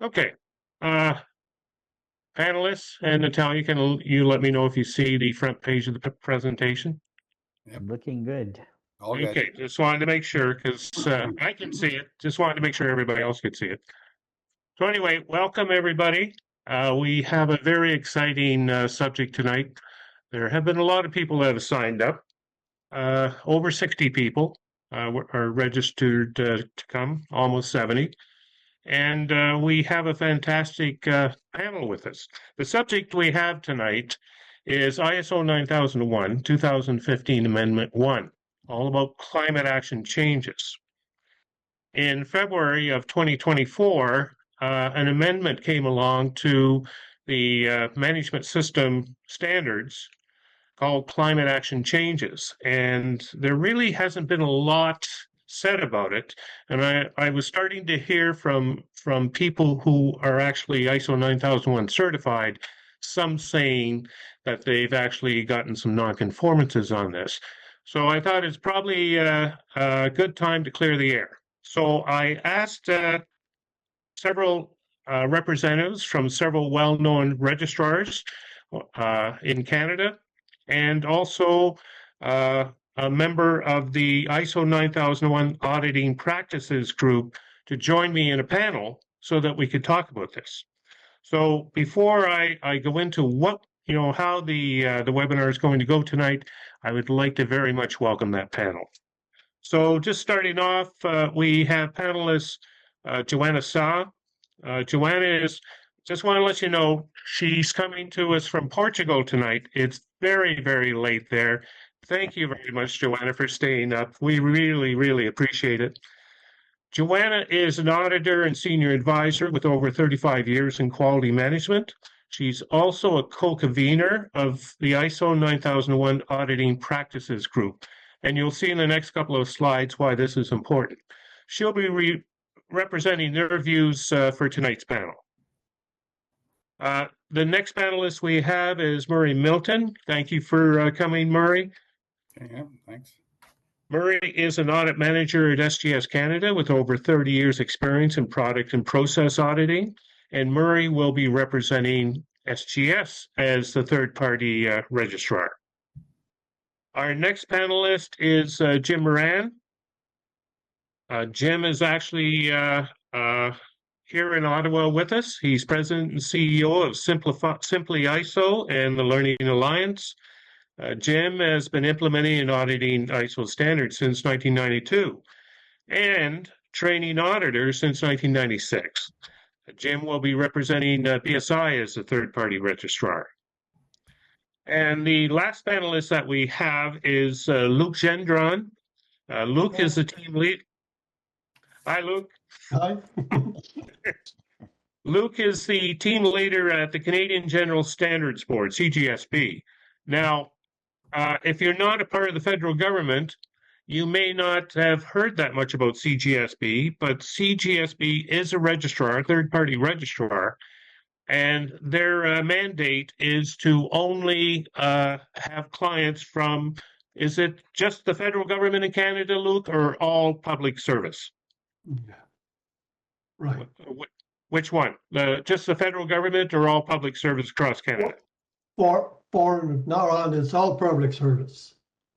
Okay. Uh, Panelists and Natalia, can you let me know if you see the front page of the presentation? Yep. Looking good. All good. Okay, just wanted to make sure because I can see it. Just wanted to make sure everybody else could see it. So anyway, welcome everybody. We have a very exciting subject tonight. There have been a lot of people that have signed up. Over 60 people are registered to come, almost 70. And we have a fantastic panel with us. The subject we have tonight is ISO 9001, 2015 Amendment 1, all about climate action changes. In February of 2024, an amendment came along to the management system standards called climate action changes. And there really hasn't been a lot said about it. And I was starting to hear from people who are actually ISO 9001 certified, some saying that they've actually gotten some non-conformances on this. So I thought it's probably a good time to clear the air. So I asked several representatives from several well-known registrars in Canada, and also a member of the ISO 9001 Auditing Practices Group to join me in a panel so that we could talk about this. So before I go into how the webinar is going to go tonight, I would like to very much welcome that panel. So just starting off, we have panelists Joana Sá. Joana just want to let you know, she's coming to us from Portugal tonight. It's very, very late there. Thank you very much, Joana, for staying up. We really, really appreciate it. Joana is an auditor and senior advisor with over 35 years in quality management. She's also a co-convener of the ISO 9001 Auditing Practices Group. And you'll see in the next couple of slides why this is important. She'll be representing their views for tonight's panel. The next panelist we have is Murray Milton. Thank you for coming, Murray. Yeah, thanks. Murray is an audit manager at SGS Canada with over 30 years experience in product and process auditing. And Murray will be representing SGS as the third-party registrar. Our next panelist is Jim Moran. Jim is actually here in Ottawa with us. He's president and CEO of Simply ISO and the Learning Alliance. Jim has been implementing and auditing ISO standards since 1992 and training auditors since 1996. Jim will be representing BSI as the third-party registrar. And the last panelist that we have is Luke Gendron. Luke is the team lead. Hi, Luke. Hi. Luke is the team leader at the Canadian General Standards Board, CGSB. Now, if you're not a part of the federal government, you may not have heard that much about CGSB, but CGSB is a registrar, a third-party registrar, and their mandate is to only have clients from, is it just the federal government in Canada, Luke, or all public service? Yeah. Right. Which one? Just the federal government or all public service across Canada? For now on, it's all public service.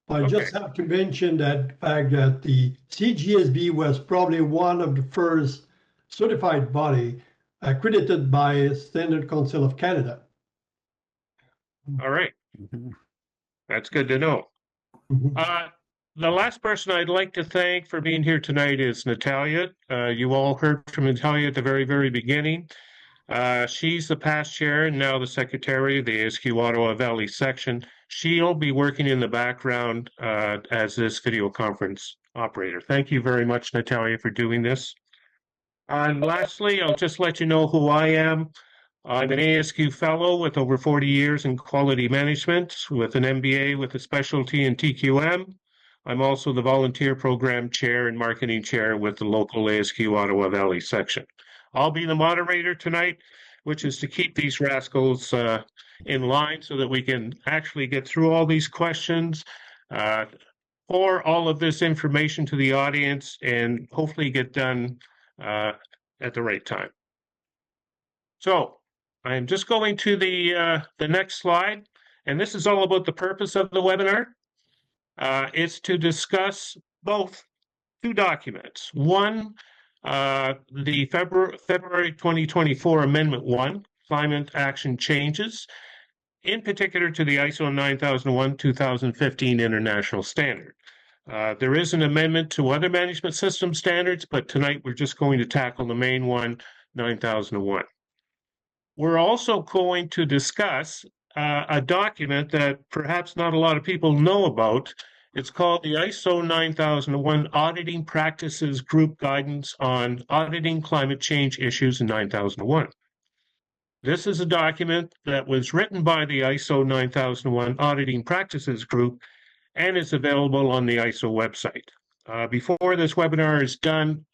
I just have to mention that fact that the CGSB was probably one of the first certified body accredited by Standard Council of Canada. All right. That's good to know. The last person I'd like to thank for being here tonight is Natalia. You all heard from Natalia at the very, very beginning. She's the past chair and now the secretary of the ASQ Ottawa Valley section. She'll be working in the background as this video conference operator. Thank you very much, Natalia, for doing this. And lastly, I'll just let you know who I am. I'm an ASQ fellow with over 40 years in quality management with an MBA with a specialty in TQM. I'm also the volunteer program chair and marketing chair with the local ASQ Ottawa Valley section. I'll be the moderator tonight, which is to keep these rascals in line so that we can actually get through all these questions, pour all of this information to the audience, and hopefully get done at the right time. So I'm just going to the next slide, and this is all about the purpose of the webinar. It's to discuss both two documents. One, the February 2024 Amendment 1, Climate Action Changes, in particular to the ISO 9001-2015 International Standard. There is an amendment to other management system standards, but tonight we're just going to tackle the main one, 9001. We're also going to discuss a document that perhaps not a lot of people know about. It's called the ISO 9001 Auditing Practices Group Guidance on Auditing Climate Change Issues in 9001. This is a document that was written by the ISO 9001 Auditing Practices Group and is available on the ISO website. Before this webinar is done,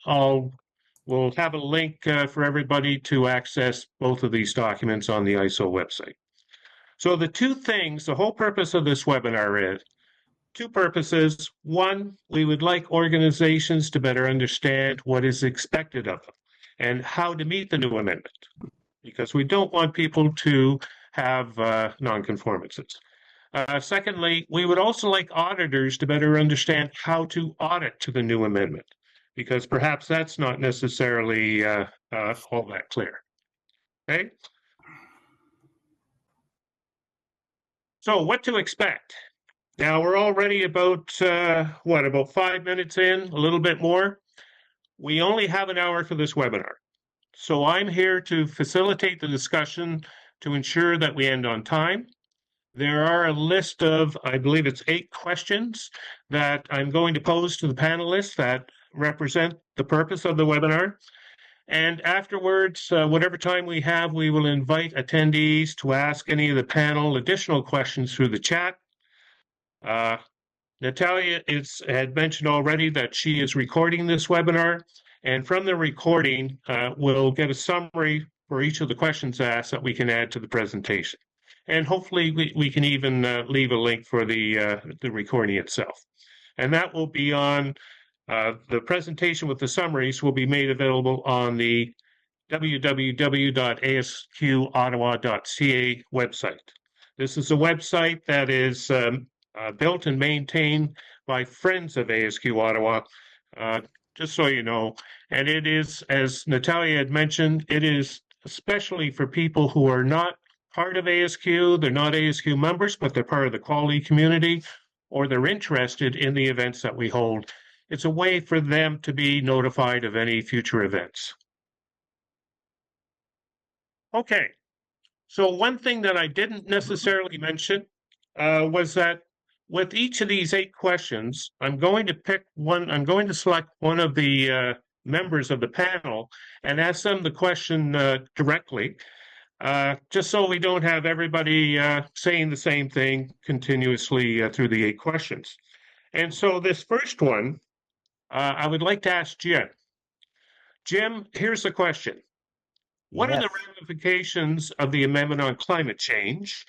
we'll have a link for everybody to access both of these documents on the ISO website. So the two things, the whole purpose of this webinar is two purposes. One, we would like organizations to better understand what is expected of them and how to meet the new amendment, because we don't want people to have nonconformances. Secondly, we would also like auditors to better understand how to audit to the new amendment, because perhaps that's not necessarily all that clear. Okay. So what to expect? Now we're already about, about 5 minutes in, a little bit more. We only have an hour for this webinar. So I'm here to facilitate the discussion to ensure that we end on time. There are a list of, I believe it's 8 questions that I'm going to pose to the panelists that represent the purpose of the webinar. And afterwards, whatever time we have, we will invite attendees to ask any of the panel additional questions through the chat. Natalia had mentioned already that she is recording this webinar, and from the recording, we'll get a summary for each of the questions asked that we can add to the presentation. And hopefully we can even leave a link for the recording itself. And that will be on the presentation with the summaries will be made available on the www.asqottawa.ca website. This is a website that is built and maintained by friends of ASQ Ottawa, just so you know. And it is, as Natalia had mentioned, it is especially for people who are not part of ASQ, they're not ASQ members, but they're part of the quality community, or they're interested in the events that we hold. It's a way for them to be notified of any future events. Okay, so one thing that I didn't necessarily mention was that with each of these 8 questions, I'm going to select one of the members of the panel and ask them the question directly, just so we don't have everybody saying the same thing continuously through the 8 questions. And so this first one, I would like to ask Jim. Jim, here's the question. What are the ramifications of the amendment on climate change?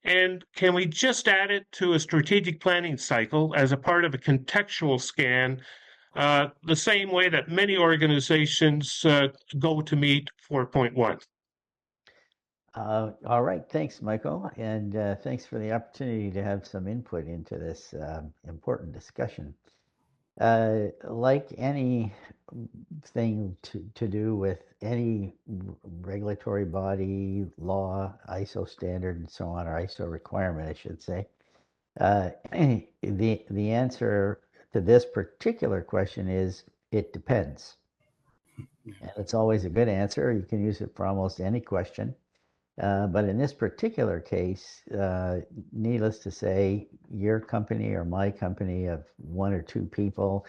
And can we just add it to a strategic planning cycle as a part of a contextual scan, the same way that many organizations go to meet 4.1? All right, thanks, Michael, and thanks for the opportunity to have some input into this important discussion. Like anything to do with any regulatory body, law, ISO standard, and so on, or ISO requirement, I should say, the answer to this particular question is it depends. And it's always a good answer. You can use it for almost any question. But in this particular case, needless to say, your company or my company of 1 or 2 people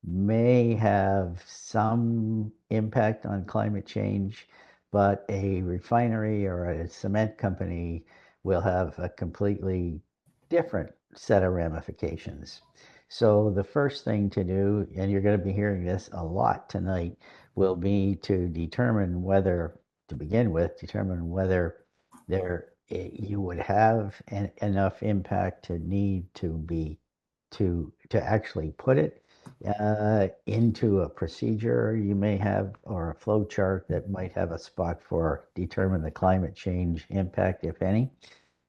may have some impact on climate change, but a refinery or a cement company will have a completely different set of ramifications. So the first thing to do, and you're going to be hearing this a lot tonight, will be to determine whether you would have enough impact to need to actually put it into a procedure you may have, or a flow chart that might have a spot for determine the climate change impact, if any.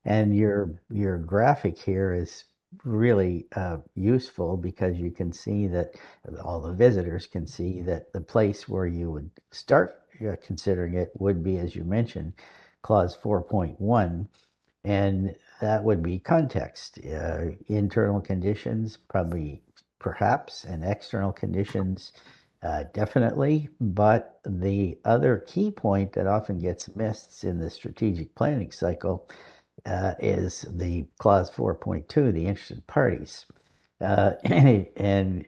And your graphic here is really useful because you can see that all the visitors can see that the place where you would start considering it would be, as you mentioned, clause 4.1, and that would be context, internal conditions, probably perhaps, and external conditions, definitely. But the other key point that often gets missed in the strategic planning cycle is the clause 4.2, the interested parties. And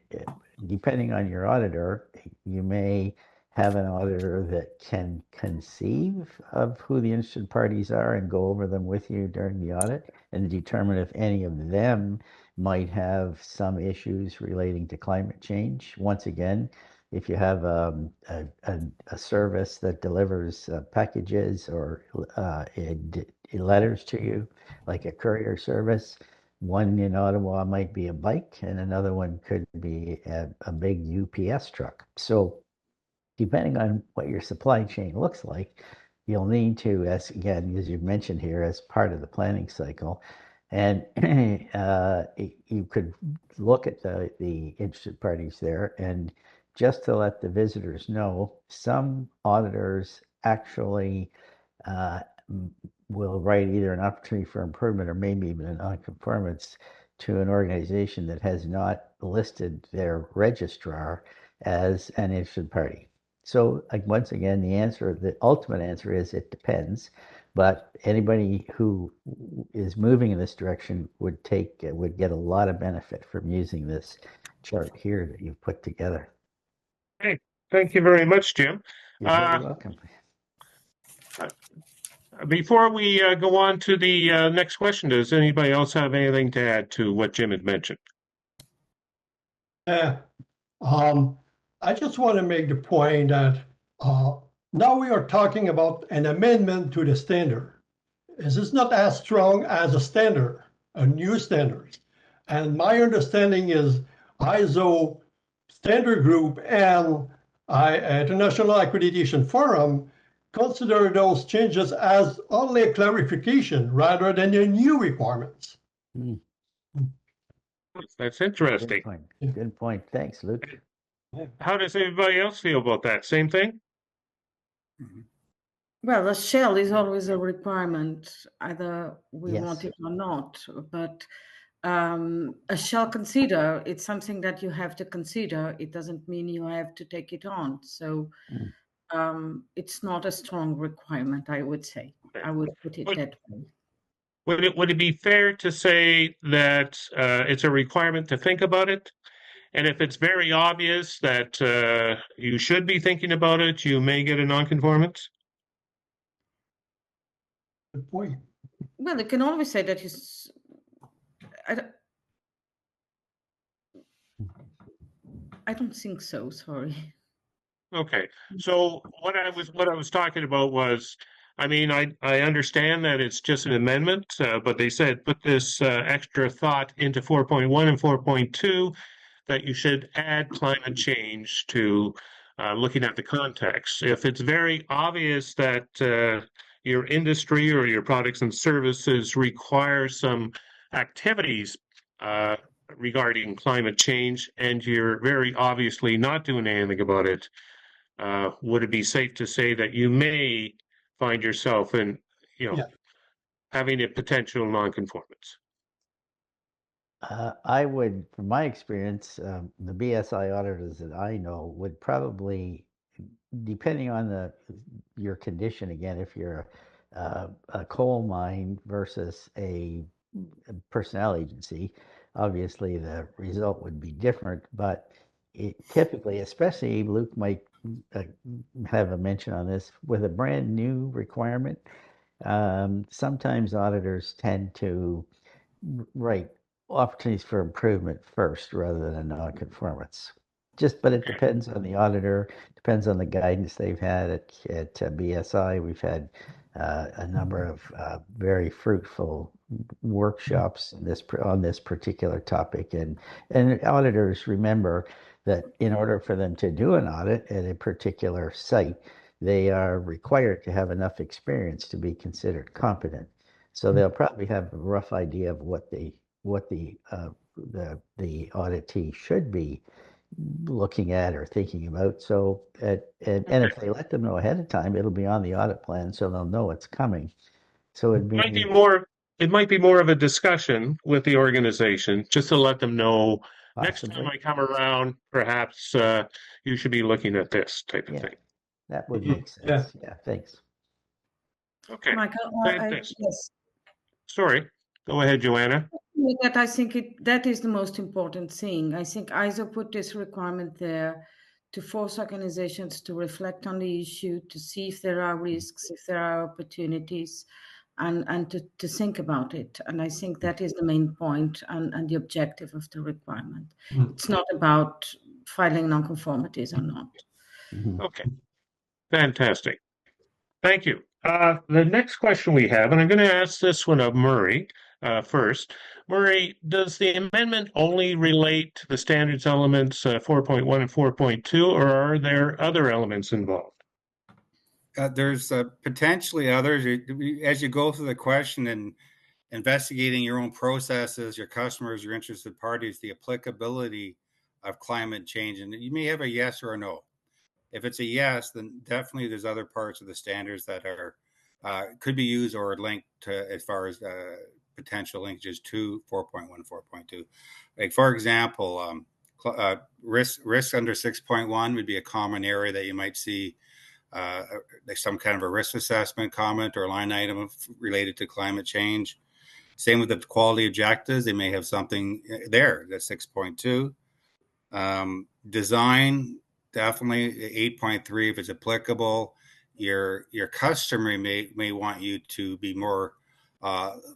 depending on your auditor, you may have an auditor that can conceive of who the interested parties are and go over them with you during the audit and determine if any of them might have some issues relating to climate change. Once again, if you have a service that delivers packages or letters to you, like a courier service, one in Ottawa might be a bike and another one could be a big UPS truck. So depending on what your supply chain looks like, you'll need to, as again, as you've mentioned here, as part of the planning cycle, and you could look at the interested parties there. And just to let the visitors know, some auditors actually will write either an opportunity for improvement or maybe even a nonconformance to an organization that has not listed their registrar as an interested party. So, like, once again, the ultimate answer is it depends. But anybody who is moving in this direction would get a lot of benefit from using this chart here that you've put together. Hey, thank you very much, Jim. You're very welcome. Before we go on to the next question, does anybody else have anything to add to what Jim had mentioned? I just want to make the point that now we are talking about an amendment to the standard. This is not as strong as a standard, a new standard. And my understanding is ISO Standard Group and International Accreditation Forum consider those changes as only a clarification rather than a new requirements. That's interesting. Good point. Thanks, Luke. How does everybody else feel about that? Same thing? Well, a shall is always a requirement, either we want it or not. But a shall consider, it's something that you have to consider. It doesn't mean you have to take it on. So it's not a strong requirement, I would say. I would put it that way. Would it be fair to say that it's a requirement to think about it? And if it's very obvious that you should be thinking about it, you may get a nonconformance? Good point. Well, you can always say that I don't think so, sorry. Okay. So what I was talking about was, I mean, I understand that it's just an amendment, but they said put this extra thought into 4.1 and 4.2 that you should add climate change to looking at the context. If it's very obvious that your industry or your products and services require some activities regarding climate change, and you're very obviously not doing anything about it, would it be safe to say that you may find yourself in, having a potential nonconformance? I would, from my experience, the BSI auditors that I know would probably, depending on your condition, again, if you're a coal mine versus a personnel agency, obviously the result would be different. But typically, especially Luke might have a mention on this, with a brand new requirement, sometimes auditors tend to write opportunities for improvement first rather than a non-conformance. But it depends on the auditor, depends on the guidance they've had at BSI. We've had a number of very fruitful workshops on this particular topic, and auditors remember that in order for them to do an audit at a particular site, they are required to have enough experience to be considered competent. So they'll probably have a rough idea of what the auditee should be looking at or thinking about. So, and if they let them know ahead of time, it'll be on the audit plan, so they'll know it's coming. So it might be more of a discussion with the organization, just to let them know next time I come around, perhaps you should be looking at this type of thing. That would make sense. Yeah, thanks. Okay. Michael, yes. Sorry. Go ahead, Joanna. That I think that is the most important thing. I think ISO put this requirement there to force organizations to reflect on the issue, to see if there are risks, if there are opportunities, and to think about it. And I think that is the main point and the objective of the requirement. It's not about filing nonconformities or not. Okay. Fantastic. Thank you. The next question we have, and I'm going to ask this one of Murray first. Murray, does the amendment only relate to the standards elements 4.1 and 4.2, or are there other elements involved? There's potentially others. As you go through the question and investigating your own processes, your customers, your interested parties, the applicability of climate change, and you may have a yes or a no. If it's a yes, then definitely there's other parts of the standards that are could be used or linked to as far as potential linkages to 4.1, 4.2. Like for example, risk under 6.1 would be a common area that you might see some kind of a risk assessment comment or line item related to climate change. Same with the quality objectives. They may have something there. That's 6.2. Design, definitely 8.3 if it's applicable. Your customer may want you to be more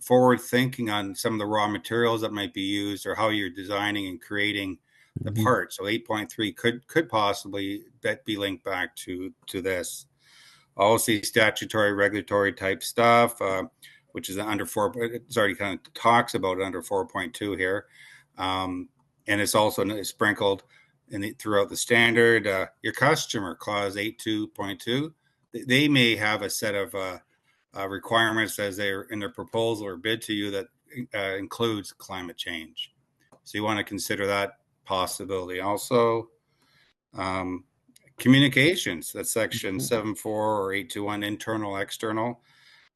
forward thinking on some of the raw materials that might be used or how you're designing and creating the part. So 8.3 could possibly be linked back to this. Also, statutory regulatory type stuff, which is under 4. It's already kind of talks about it under 4.2 here, and it's also sprinkled throughout the standard. Your customer, clause 8.2.2, they may have a set of requirements as they're in their proposal or bid to you that includes climate change. So you want to consider that possibility. Also, communications, that's section 7.4 or 8.2.1, internal, external.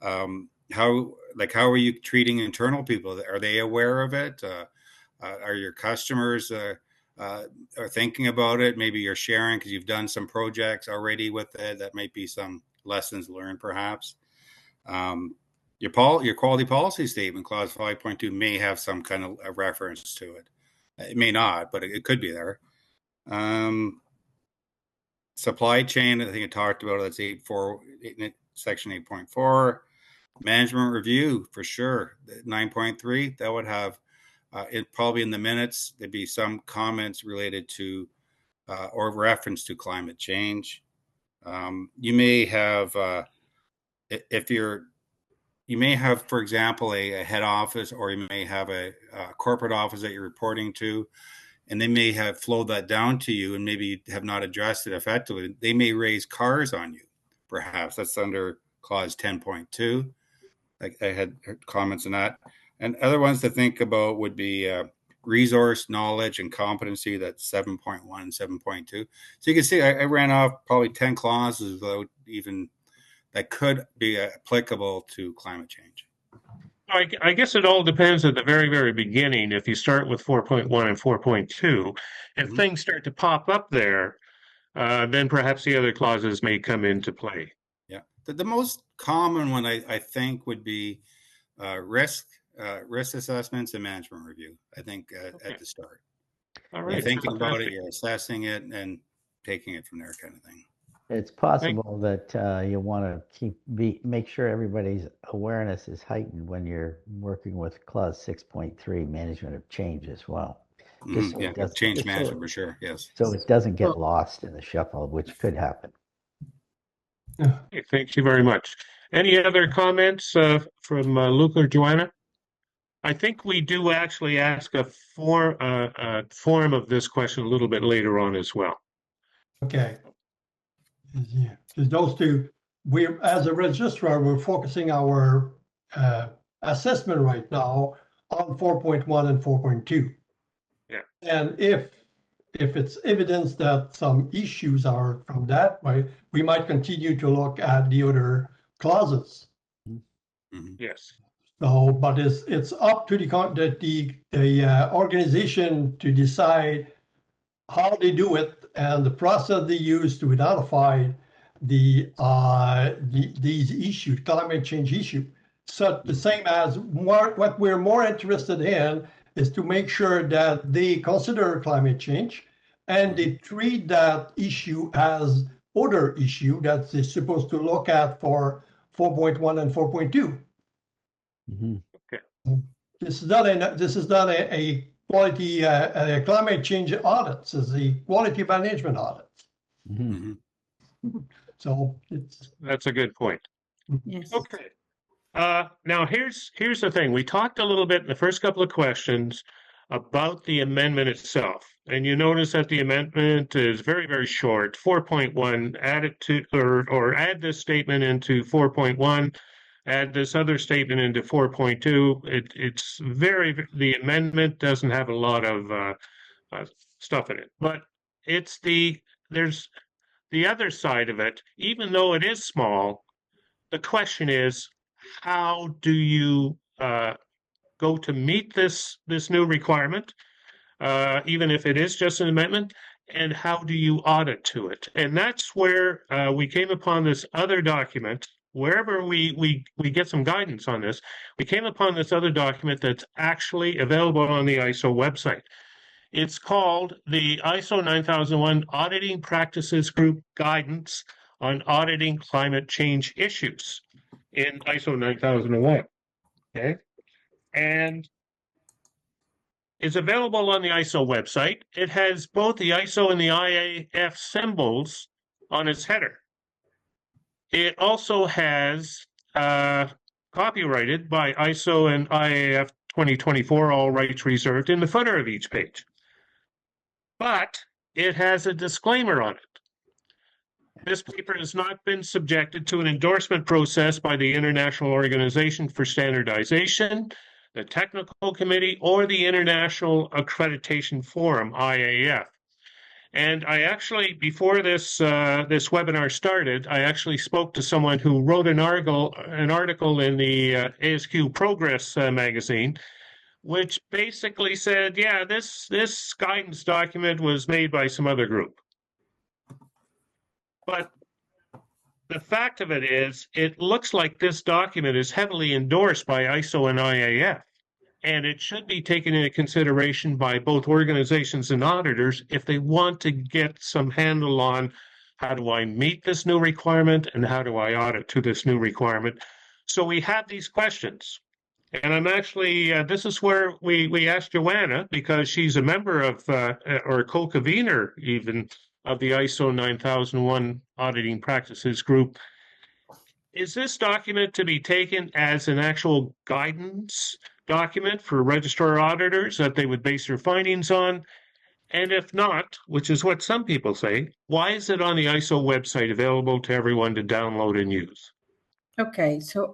How are you treating internal people? Are they aware of it? Are your customers are thinking about it? Maybe you're sharing because you've done some projects already with it. That might be some lessons learned, perhaps. Your quality policy statement, clause 5.2, may have some kind of a reference to it. It may not, but it could be there. Supply chain, I think I talked about it. That's 8.4, section 8.4. Management review, for sure. 9.3, that would have it probably in the minutes. There'd be some comments related to or reference to climate change. You may have, you may have, for example, a head office, or you may have a corporate office that you're reporting to, and they may have flowed that down to you and maybe have not addressed it effectively. They may raise cars on you, perhaps. That's under clause 10.2. I had comments on that. And other ones to think about would be resource, knowledge, and competency. That's 7.1 and 7.2. So you can see I ran off probably 10 clauses without even that could be applicable to climate change. I guess it all depends at the very, very beginning. If you start with 4.1 and 4.2, if things start to pop up there, then perhaps the other clauses may come into play. Yeah. The most common one, I think, would be risk assessments and management review, I think, at the start. All right. You're thinking about it, you're assessing it, and taking it from there, kind of thing. It's possible that you want to make sure everybody's awareness is heightened when you're working with clause 6.3, management of change as well. Change management for sure, yes. So it doesn't get lost in the shuffle, which could happen. Okay, thank you very much. Any other comments from Luke or Joanna? I think we do actually ask a form of this question a little bit later on as well. Okay. Yeah, because those two, as a registrar, we're focusing our assessment right now on 4.1 and 4.2. Yeah. And if it's evidence that some issues are from that, right, we might continue to look at the other clauses. Mhm. Yes. So, but it's up to the organization to decide how they do it and the process they use to identify these issues, climate change issue. So the same as what we're more interested in is to make sure that they consider climate change and they treat that issue as other issue that they're supposed to look at for 4.1 and 4.2. Mm-hmm. Okay. This is not a quality climate change audit. This is a quality management audit. Mm-hmm. Mhm. So That's a good point. Yes. Okay. Now here's the thing. We talked a little bit in the first couple of questions about the amendment itself, and you notice that the amendment is very, very short. 4.1, add it to or add this statement into 4.1, add this other statement into 4.2. It's the amendment doesn't have a lot of stuff in it, but there's the other side of it. Even though it is small, the question is, how do you go to meet this new requirement, even if it is just an amendment, and how do you audit to it? And that's where we came upon this other document. Wherever we get some guidance on this, we came upon this other document that's actually available on the ISO website. It's called the ISO 9001 Auditing Practices Group Guidance on Auditing Climate Change Issues in ISO 9001. Okay. And it's available on the ISO website. It has both the ISO and the IAF symbols on its header. It also has copyrighted by ISO and IAF 2024, all rights reserved, in the footer of each page. But it has a disclaimer on it. This paper has not been subjected to an endorsement process by the International Organization for Standardization, the Technical Committee, or the International Accreditation Forum, IAF. And I actually, before this webinar started, I actually spoke to someone who wrote an article in the ASQ Progress magazine, which basically said, yeah, this guidance document was made by some other group. But the fact of it is, it looks like this document is heavily endorsed by ISO and IAF, and it should be taken into consideration by both organizations and auditors if they want to get some handle on how do I meet this new requirement and how do I audit to this new requirement. So we have these questions. And I'm actually, this is where we asked Joana, because she's a member of, or a co-convener even, of the ISO 9001 Auditing Practices Group. Is this document to be taken as an actual guidance document for registrar auditors that they would base their findings on? And if not, which is what some people say, why is it on the ISO website available to everyone to download and use? Okay, so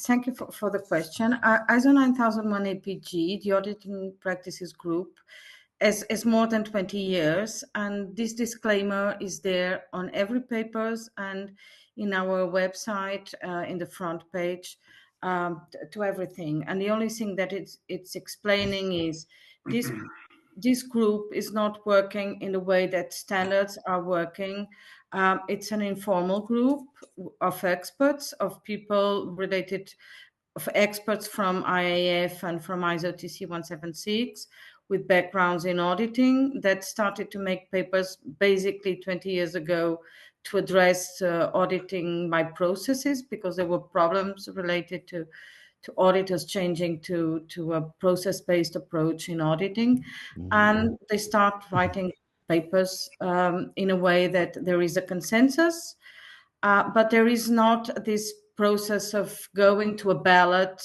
thank you for the question. ISO 9001 APG, the Auditing Practices Group, is more than 20 years, and this disclaimer is there on every papers and in our website, in the front page, to everything. And the only thing that it's explaining is this group is not working in the way that standards are working. It's an informal group of experts, of people related, of experts from IAF and from ISO TC 176 with backgrounds in auditing that started to make papers basically 20 years ago to address auditing by processes, because there were problems related to auditors changing to a process-based approach in auditing. Mm-hmm. And they start writing papers in a way that there is a consensus, but there is not this process of going to a ballot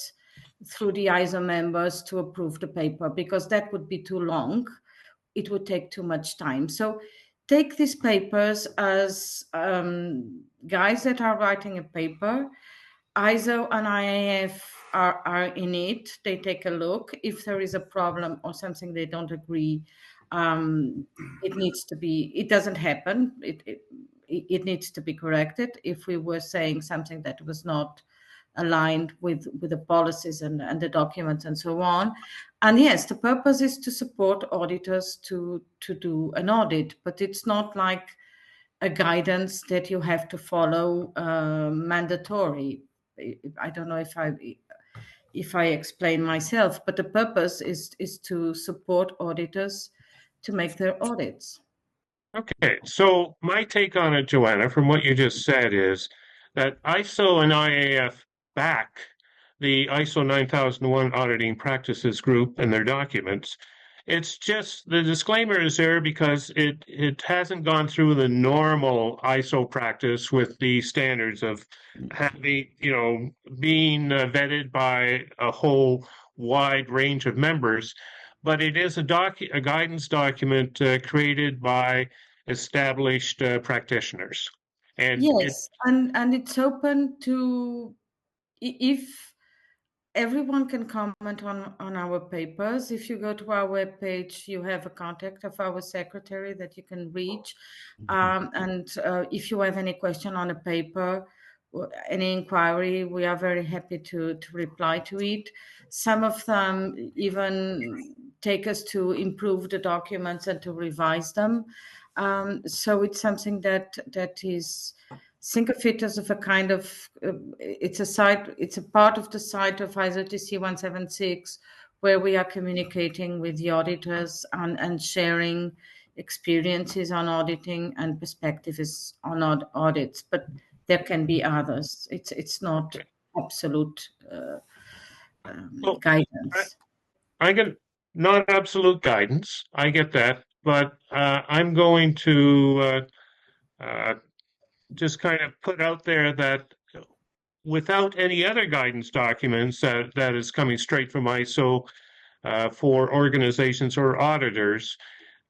through the ISO members to approve the paper, because that would be too long. It would take too much time. So take these papers as guys that are writing a paper. ISO and IAF are in it. They take a look. If there is a problem or something they don't agree, it needs to be, it doesn't happen. It needs to be corrected. If we were saying something that was not aligned with the policies and the documents and so on. And yes, the purpose is to support auditors to do an audit, but it's not like a guidance that you have to follow mandatory. I don't know if I explain myself, but the purpose is to support auditors to make their audits. Okay, so my take on it, Joana, from what you just said is that ISO and IAF back the ISO 9001 Auditing Practices Group and their documents. It's just the disclaimer is there because it hasn't gone through the normal ISO practice with the standards of having, being vetted by a whole wide range of members. But it is a guidance document created by established practitioners. And yes, and it's open to, if everyone can comment on our papers. If you go to our webpage, you have a contact of our secretary that you can reach. And if you have any question on a paper, any inquiry, we are very happy to reply to it. Some of them even take us to improve the documents and to revise them. So it's something that is, think of it as of a kind of, it's a part of the site of ISO TC 176, where we are communicating with the auditors and sharing experiences on auditing and perspectives on audits. But there can be others. It's not absolute guidance. I get not absolute guidance. I get that, but I'm going to just kind of put out there that without any other guidance documents that is coming straight from ISO for organizations or auditors,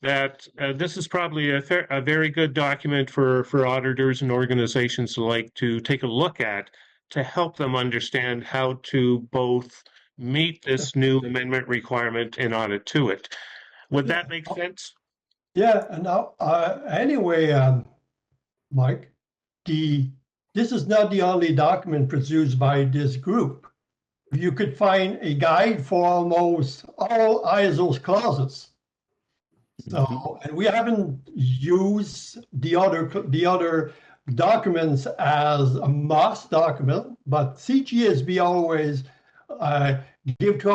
that this is probably a very good document for auditors and organizations alike to take a look at to help them understand how to both meet this new amendment requirement and audit to it. Would that make sense? Yeah, and now, anyway, Mike, this is not the only document produced by this group. You could find a guide for almost all ISO's clauses. So, and we haven't used the other documents as a must document, but CGSB always give to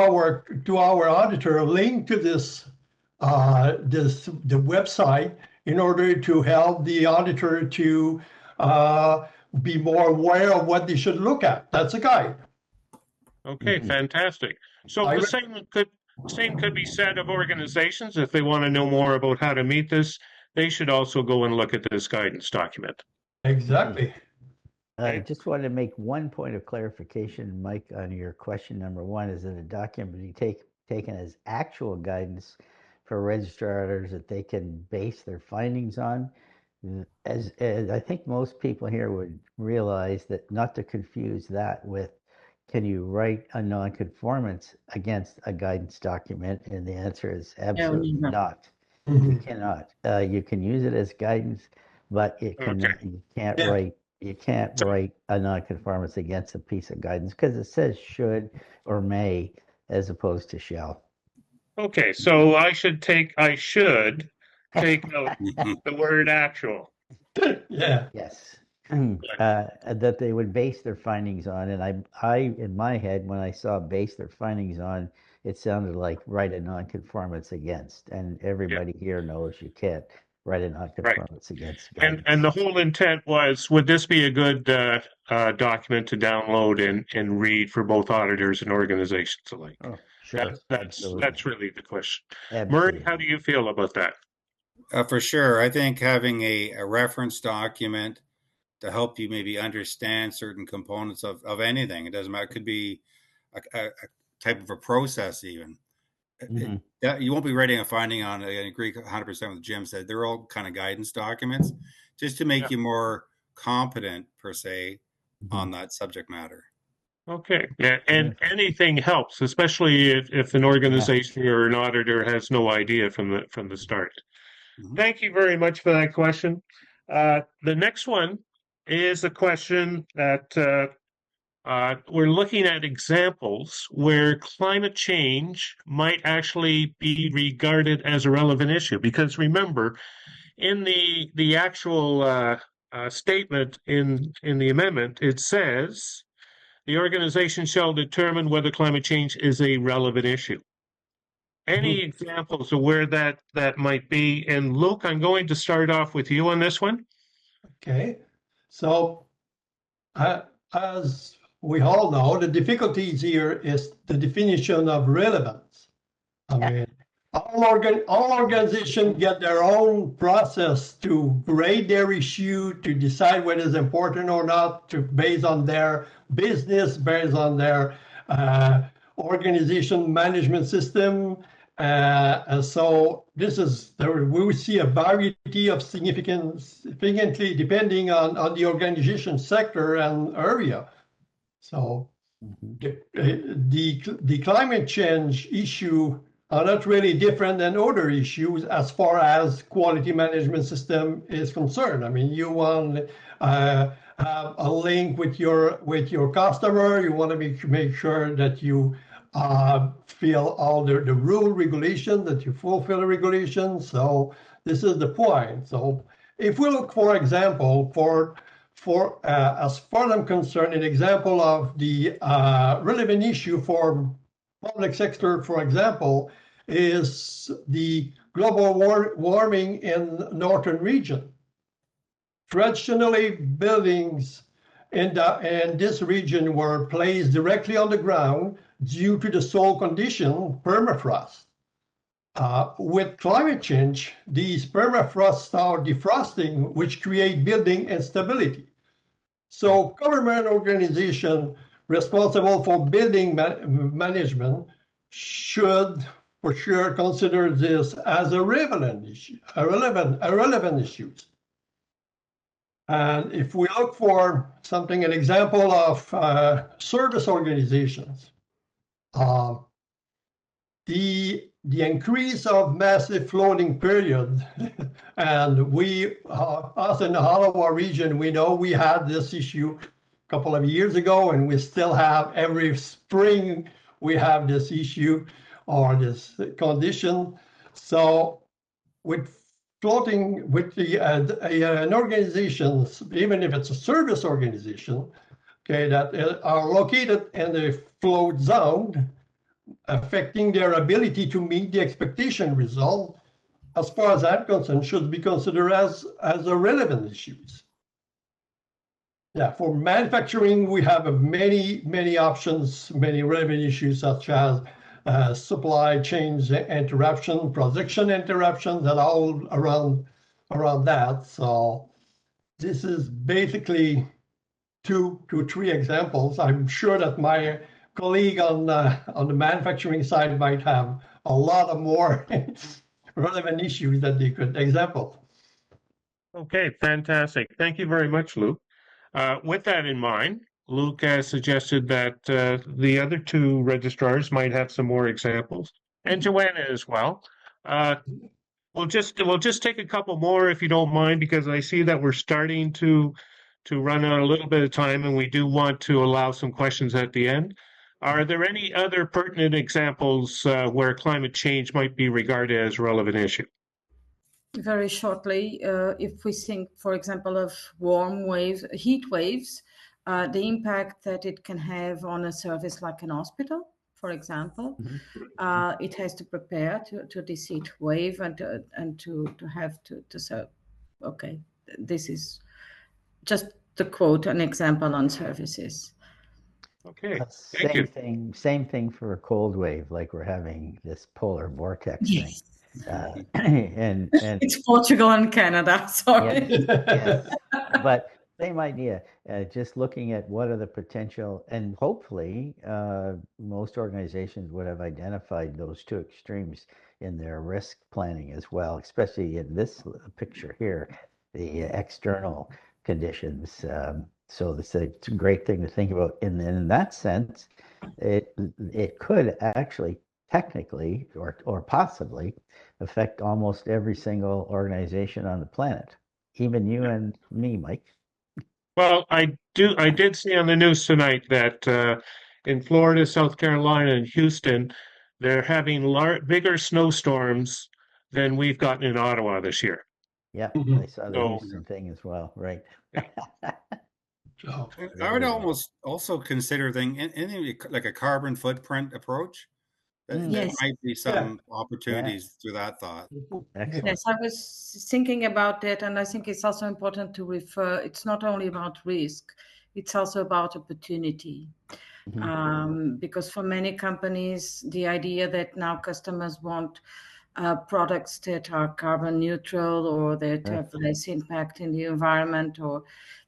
our auditor a link to the website in order to help the auditor to be more aware of what they should look at. That's a guide. Okay, fantastic. So the same could be said of organizations. If they want to know more about how to meet this, they should also go and look at this guidance document. Exactly. I just wanted to make one point of clarification, Mike, on your question number one. Is that a document be taken as actual guidance for registered auditors that they can base their findings on? As I think most people here would realize, that not to confuse that with, can you write a nonconformance against a guidance document? And the answer is absolutely not. You cannot. You can use it as guidance, but it can, you can't write. You can't write a nonconformance against a piece of guidance because it says should or may as opposed to shall. Okay, so I should take out the word actual. Yeah. Yes. That they would base their findings on, and I in my head, when I saw base their findings on, it sounded like write a nonconformance against, and everybody here knows you can't write a nonconformance against guidance. And the whole intent was, would this be a good document to download and read for both auditors and organizations alike? Oh, sure. That's really the question. Absolutely. Murray, how do you feel about that? For sure. I think having a reference document to help you maybe understand certain components of anything. It doesn't matter. It could be type of a process even. You won't be writing a finding on, I agree 100% with Jim said, they're all kind of guidance documents just to make you more competent, per se, on that subject matter. Okay. Yeah, and anything helps, especially if an organization or an auditor has no idea from the start. Thank you very much for that question. The next one is a question that we're looking at examples where climate change might actually be regarded as a relevant issue. Because remember, in the actual statement in the amendment, it says the organization shall determine whether climate change is a relevant issue. Any examples of where that might be? And Luke, I'm going to start off with you on this one. Okay. So as we all know, the difficulties here is the definition of relevance. I mean, all organizations get their own process to grade their issue, to decide whether it's important or not, based on their business, based on their organization management system. And so this is, we will see a variety of significantly depending on the organization sector and area. So the climate change issue are not really different than other issues as far as quality management system is concerned. I mean, you want have a link with your customer. You want to make sure that you feel all the rule regulation, that you fulfill the regulations. So this is the point. So if we look, for example, as far as I'm concerned, an example of the relevant issue for public sector, for example, is the global warming in northern region. Traditionally, buildings in this region were placed directly on the ground due to the soil condition, permafrost. With climate change, these permafrost start defrosting, which create building instability. So government organization responsible for building management should for sure consider this as a relevant issue, a relevant issue. And if we look for something, an example of service organizations, the increase of massive flooding period, and us in the Ottawa region, we know we had this issue a couple of years ago, and we still have every spring we have this issue or this condition. So with floating with an organization, even if it's a service organization, okay, that are located in the flood zone, affecting their ability to meet the expectation result, as far as I'm concerned, should be considered as a relevant issues. Yeah, for manufacturing, we have many options, many relevant issues such as supply chains interruption, production interruptions, and all around that. So this is basically two to three examples. I'm sure that my colleague on the manufacturing side might have a lot of more relevant issues that they could example. Okay, fantastic. Thank you very much, Luke. With that in mind, Luke has suggested that the other two registrars might have some more examples, and Joana as well. We'll just take a couple more if you don't mind, because I see that we're starting to run out a little bit of time, and we do want to allow some questions at the end. Are there any other pertinent examples where climate change might be regarded as a relevant issue? Very shortly, if we think, for example, of warm waves, heat waves, the impact that it can have on a service like an hospital, for example, it has to prepare to this heat wave and to have to serve. Okay, this is just to quote an example on services. Okay, same thing for a cold wave, like we're having this polar vortex thing. And it's Portugal and Canada, sorry. Yes. But Same idea. Just looking at what are the potential, and hopefully, most organizations would have identified those two extremes in their risk planning as well, especially in this picture here, the external conditions. So it's a great thing to think about. And in that sense, it could actually technically or possibly affect almost every single organization on the planet, even you and me, Mike. Well, I did see on the news tonight that in Florida, South Carolina, and Houston, they're having bigger snowstorms than we've gotten in Ottawa this year. Yeah, Mhm. I saw the So, Houston thing as well, right? So, I would almost also consider anything like a carbon footprint approach. There Yes. might be some opportunities through that thought. Excellent. Yes, I was thinking about that, and I think it's also important to refer, it's not only about risk, it's also about opportunity. Because for many companies, the idea that now customers want products that are carbon neutral or that have less impact in the environment, or,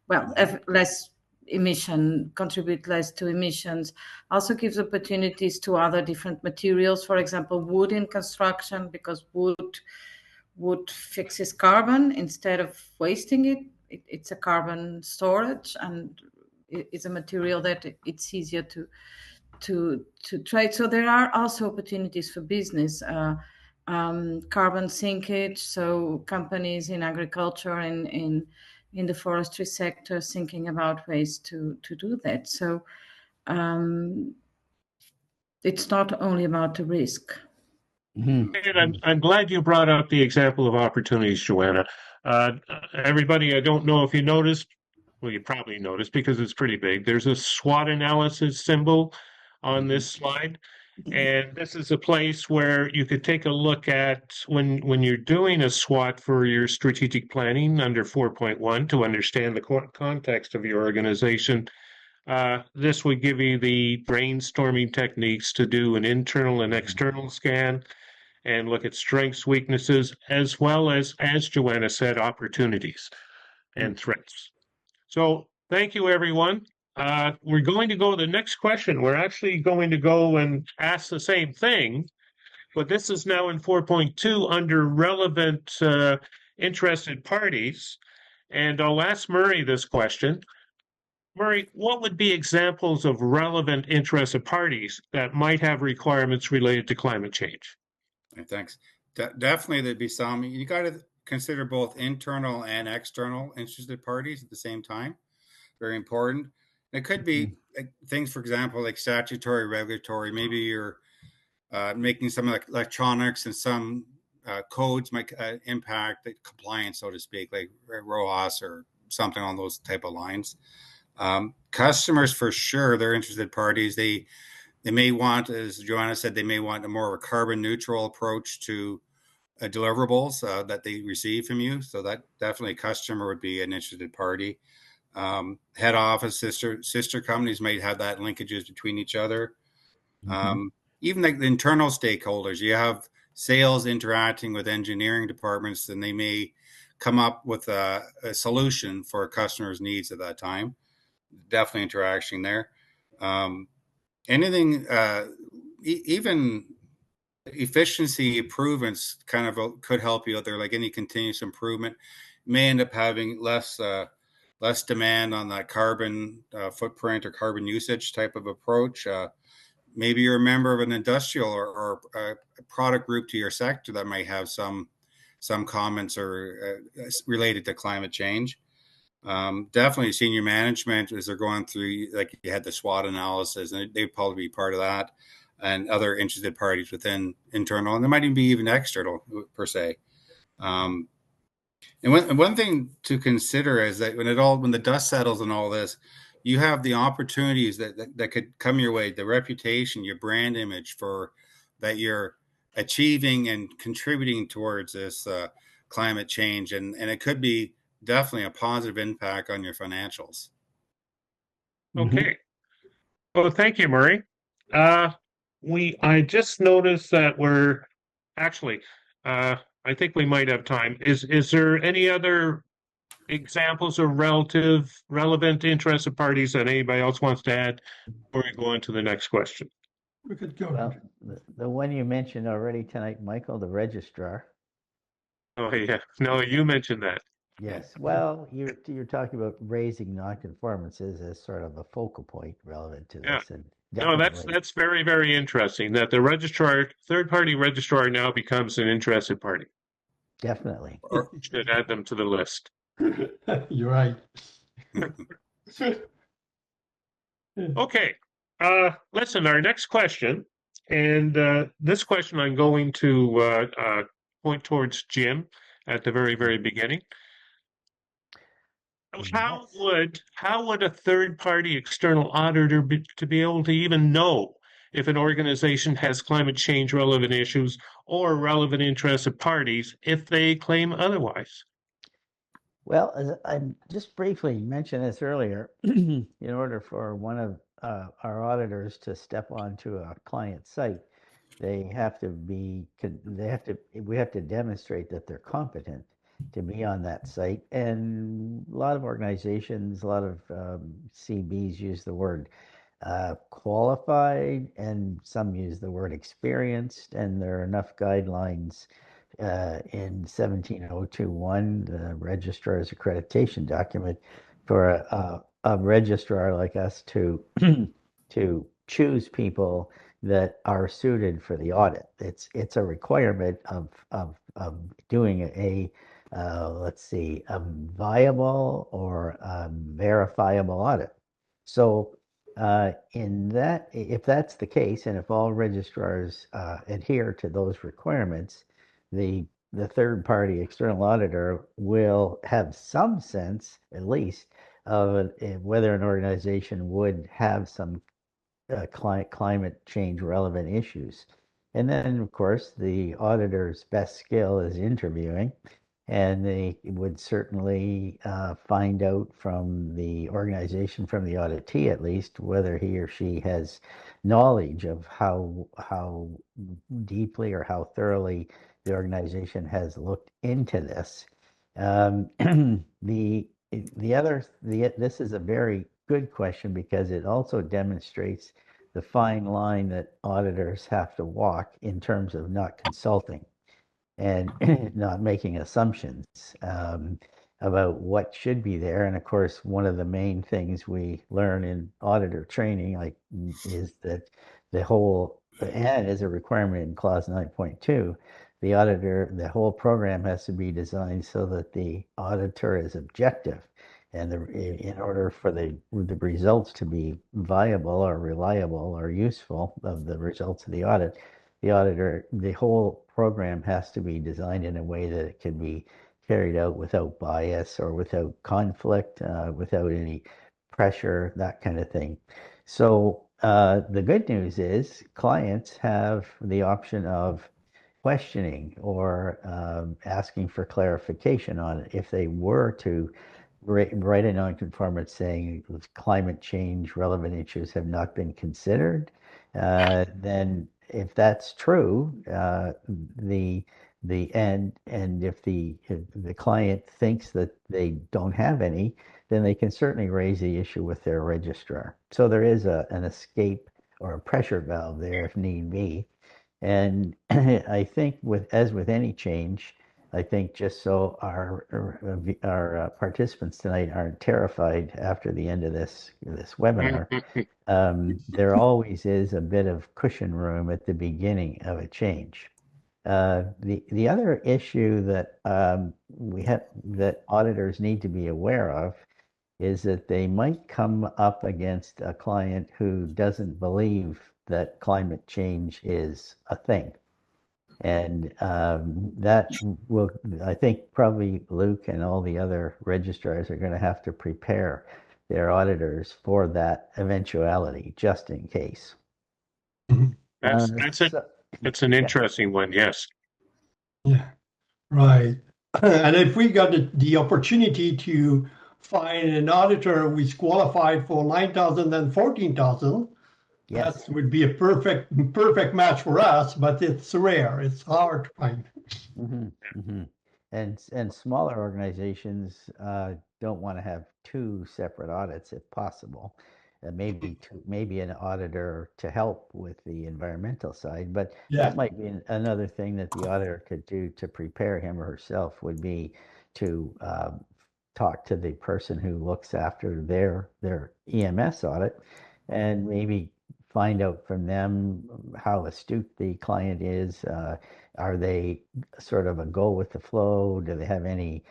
well, have less emission, contribute less to emissions, also gives opportunities to other different materials. For example, wood in construction, because wood fixes carbon instead of wasting it. It's a carbon storage, and it's a material that it's easier to trade. So there are also opportunities for business. Carbon sinkage, so companies in agriculture and in the forestry sector thinking about ways to do that. So it's not only about the risk. and I'm glad you brought up the example of opportunities, Joanna. Everybody, I don't know if you noticed, well, you probably noticed because it's pretty big. There's a SWOT analysis symbol on this slide. And this is a place where you could take a look at when you're doing a SWOT for your strategic planning under 4.1 to understand the context of your organization. This would give you the brainstorming techniques to do an internal and external scan and look at strengths, weaknesses, as well as Joanna said, opportunities and threats. So thank you, everyone. We're going to go to the next question. We're actually going to go and ask the same thing, but this is now in 4.2 under relevant interested parties. And I'll ask Murray this question. Murray, what would be examples of relevant interested parties that might have requirements related to climate change? Thanks. Definitely, there'd be some. You got to consider both internal and external interested parties at the same time. Very important. It could be things, for example, like statutory, regulatory. Maybe you're making some electronics and some codes might impact the compliance, so to speak, like ROAS or something on those type of lines. Customers, for sure, they're interested parties. They may want, as Joanna said, they may want a more of a carbon neutral approach to deliverables that they receive from you. So that definitely customer would be an interested party. Head office, sister companies might have that linkages between each other. Even like the internal stakeholders, you have sales interacting with engineering departments, and they may come up with a solution for a customer's needs at that time. Definitely interaction there. Anything, even efficiency improvements kind of could help you out there, like any continuous improvement may end up having less demand on that carbon footprint or carbon usage type of approach. Maybe you're a member of an industrial or a product group to your sector that might have some comments or related to climate change. Definitely senior management, as they're going through, like you had the SWOT analysis, and they'd probably be part of that, and other interested parties within internal, and there might even be external per se. And one thing to consider is that when the dust settles and all this, you have the opportunities that could come your way, the reputation, your brand image for that you're achieving and contributing towards this climate change, and it could be definitely a positive impact on your financials. Okay. Well, thank you, Murray. I just noticed that we're actually, I think we might have time. Is there any other examples of relevant interested parties that anybody else wants to add before we go on to the next question? We could go. Well, the one you mentioned already tonight, Michael, the registrar. Oh, yeah. No, you mentioned that. Yes. Well, you're talking about raising nonconformances as sort of a focal point relevant to Yeah. this, and No, definitely. that's very, very interesting that the registrar, third-party registrar now becomes an interested party. Definitely. Should add them to the list. You're right. Okay. Listen, our next question, and this question I'm going to point towards Jim at the very, very beginning. How would a third-party external auditor to be able to even know if an organization has climate change relevant issues or relevant interested parties if they claim otherwise? Well, as I just briefly mentioned this earlier, in order for one of our auditors to step onto a client site, we have to demonstrate that they're competent to be on that site. And a lot of organizations, a lot of CBs use the word qualified, and some use the word experienced, and there are enough guidelines in 17021, the registrar's accreditation document, for a registrar like us to to choose people that are suited for the audit. It's a requirement of doing a let's see, a viable or verifiable audit. So if that's the case, and if all registrars adhere to those requirements, the third-party external auditor will have some sense, at least, of whether an organization would have some climate change relevant issues. And then, of course, the auditor's best skill is interviewing, and they would certainly find out from the organization, from the auditee at least, whether he or she has knowledge of how deeply or how thoroughly the organization has looked into this. This is a very good question because it also demonstrates the fine line that auditors have to walk in terms of not consulting and not making assumptions about what should be there. And of course, one of the main things we learn in auditor training is that and as a requirement in clause 9.2, the whole program has to be designed so that the auditor is objective. And in order for the results to be viable or reliable or useful of the results of the audit, the whole program has to be designed in a way that it can be carried out without bias or without conflict, without any pressure, that kind of thing. So the good news is clients have the option of questioning or asking for clarification on it. If they were to write a nonconformance saying climate change relevant issues have not been considered, then if that's true, and if the client thinks that they don't have any, then they can certainly raise the issue with their registrar. So there is an escape or a pressure valve there if need be. And I think as with any change, I think just so our participants tonight aren't terrified after the end of this webinar, there always is a bit of cushion room at the beginning of a change. The other issue that that auditors need to be aware of is that they might come up against a client who doesn't believe that climate change is a thing. And that will, I think, probably Luke and all the other registrars are going to have to prepare their auditors for that eventuality, just in case. That's an interesting one, yes. Yeah, right. And if we got the opportunity to find an auditor who's qualified for 9,000 and 14,000, yes, that would be a perfect match for us, but it's rare. It's hard to find. And smaller organizations don't want to have two separate audits if possible. Maybe an auditor to help with the environmental side, but that might be another thing that the auditor could do to prepare him or herself, would be to talk to the person who looks after their EMS audit, and maybe find out from them how astute the client is. Are they sort of a go with the flow? Do they have any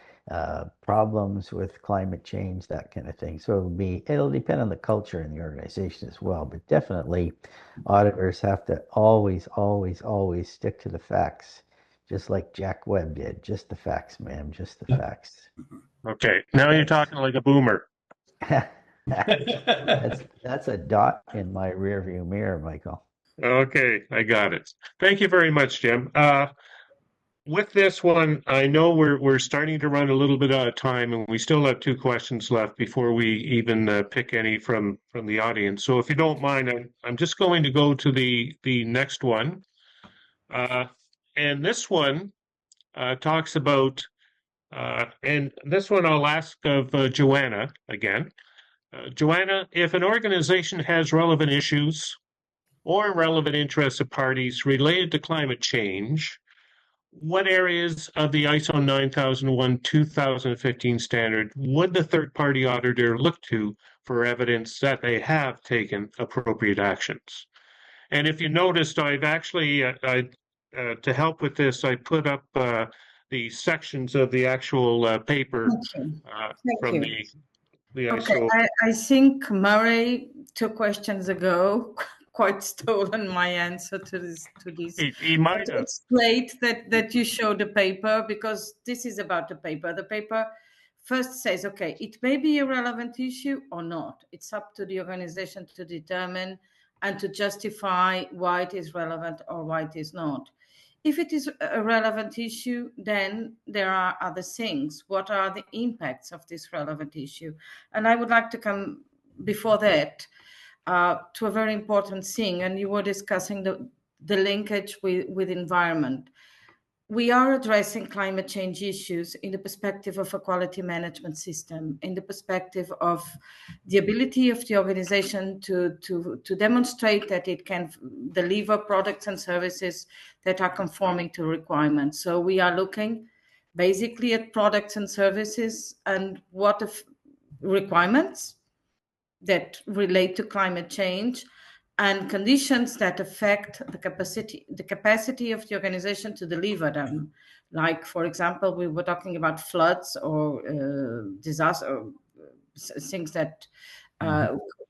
problems with climate change, that kind of thing? So it'll depend on the culture in the organization as well. But definitely, auditors have to always stick to the facts, just like Jack Webb did. Just the facts, ma'am. Just the facts. Okay, now you're talking like a boomer. That's a dot in my rearview mirror, Michael. Okay, I got it. Thank you very much, Jim. With this one, I know we're starting to run a little bit out of time, and we still have 2 questions left before we even pick any from the audience. So if you don't mind, I'm just going to go to the next one, and this one talks about, and this one I'll ask of Joana again. Joana, if an organization has relevant issues or relevant interests of parties related to climate change, what areas of the ISO 9001-2015 standard would the third-party auditor look to for evidence that they have taken appropriate actions? And if you noticed, I've actually, to help with this, I put up the sections of the actual paper from the ISO. Okay, I think Murray 2 questions ago quite stolen my answer to this. He might have. It's great that you show the paper, because this is about the paper. The paper first says, okay, it may be a relevant issue or not. It's up to the organization to determine and to justify why it is relevant or why it is not. If it is a relevant issue, then there are other things. What are the impacts of this relevant issue? And I would like to come before that to a very important thing. And you were discussing the linkage with environment. We are addressing climate change issues in the perspective of a quality management system, in the perspective of the ability of the organization to demonstrate that it can deliver products and services that are conforming to requirements. So we are looking basically at products and services and what requirements that relate to climate change and conditions that affect the capacity of the organization to deliver them. Like, for example, we were talking about floods or disaster, or things that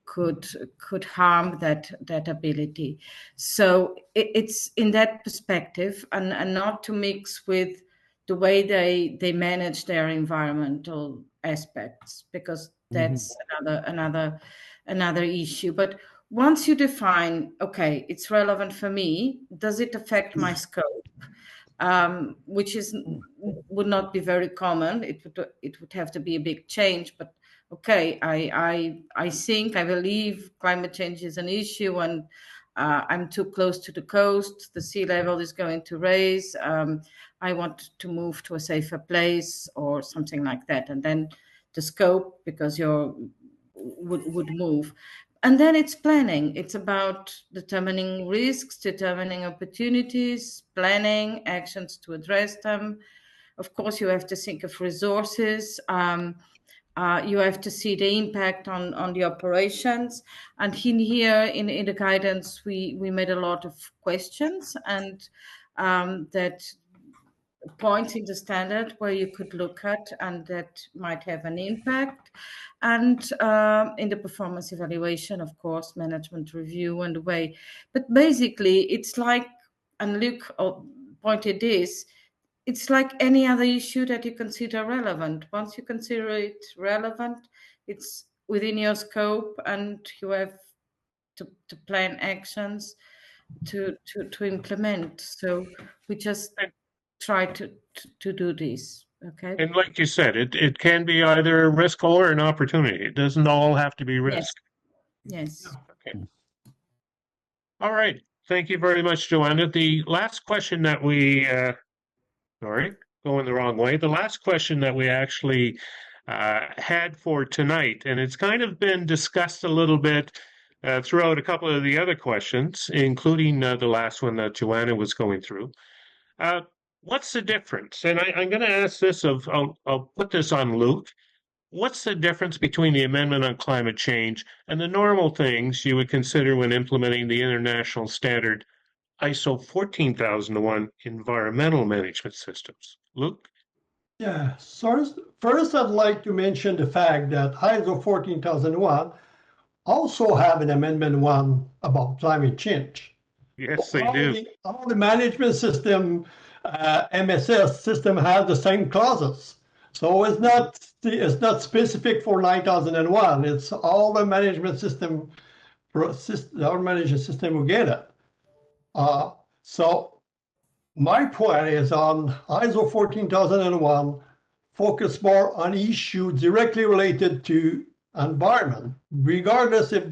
could harm that ability. So it's in that perspective, and not to mix with the way they manage their environmental aspects, because that's another issue. But once you define, okay, it's relevant for me, does it affect my scope? Which would not be very common. It would have to be a big change. But okay, I believe climate change is an issue, and I'm too close to the coast. The sea level is going to rise. I want to move to a safer place or something like that, and then the scope, because would move. And then it's planning. It's about determining risks, determining opportunities, planning actions to address them. Of course, you have to think of resources. You have to see the impact on the operations. And in the guidance, we made a lot of questions, and that points in the standard where you could look at and that might have an impact. And in the performance evaluation, of course, management review and the way. But basically, it's like, and Luc pointed this, it's like any other issue that you consider relevant. Once you consider it relevant, it's within your scope, and you have to plan actions to implement. So we just try to do this. Okay. And like you said, it can be either a risk or an opportunity. It doesn't all have to be risk. Yes. Okay. All right. Thank you very much, Joanna. The last question that we, sorry. going the wrong way. The last question that we actually had for tonight, and it's kind of been discussed a little bit throughout a couple of the other questions, including the last one that Joana was going through. What's the difference? And I'm going to ask this I'll put this on Luke. What's the difference between the Amendment on Climate Change and the normal things you would consider when implementing the international standard ISO 14001 environmental management systems? Luke? Yeah, so first I'd like to mention the fact that ISO 14001 also have an Amendment 1 about climate change. Yes, they do. All the management system, MSS system has the same clauses. So it's not specific for 9001. It's all the management system, our management system will get it. So my point is on ISO 14001, focus more on issues directly related to environment, regardless if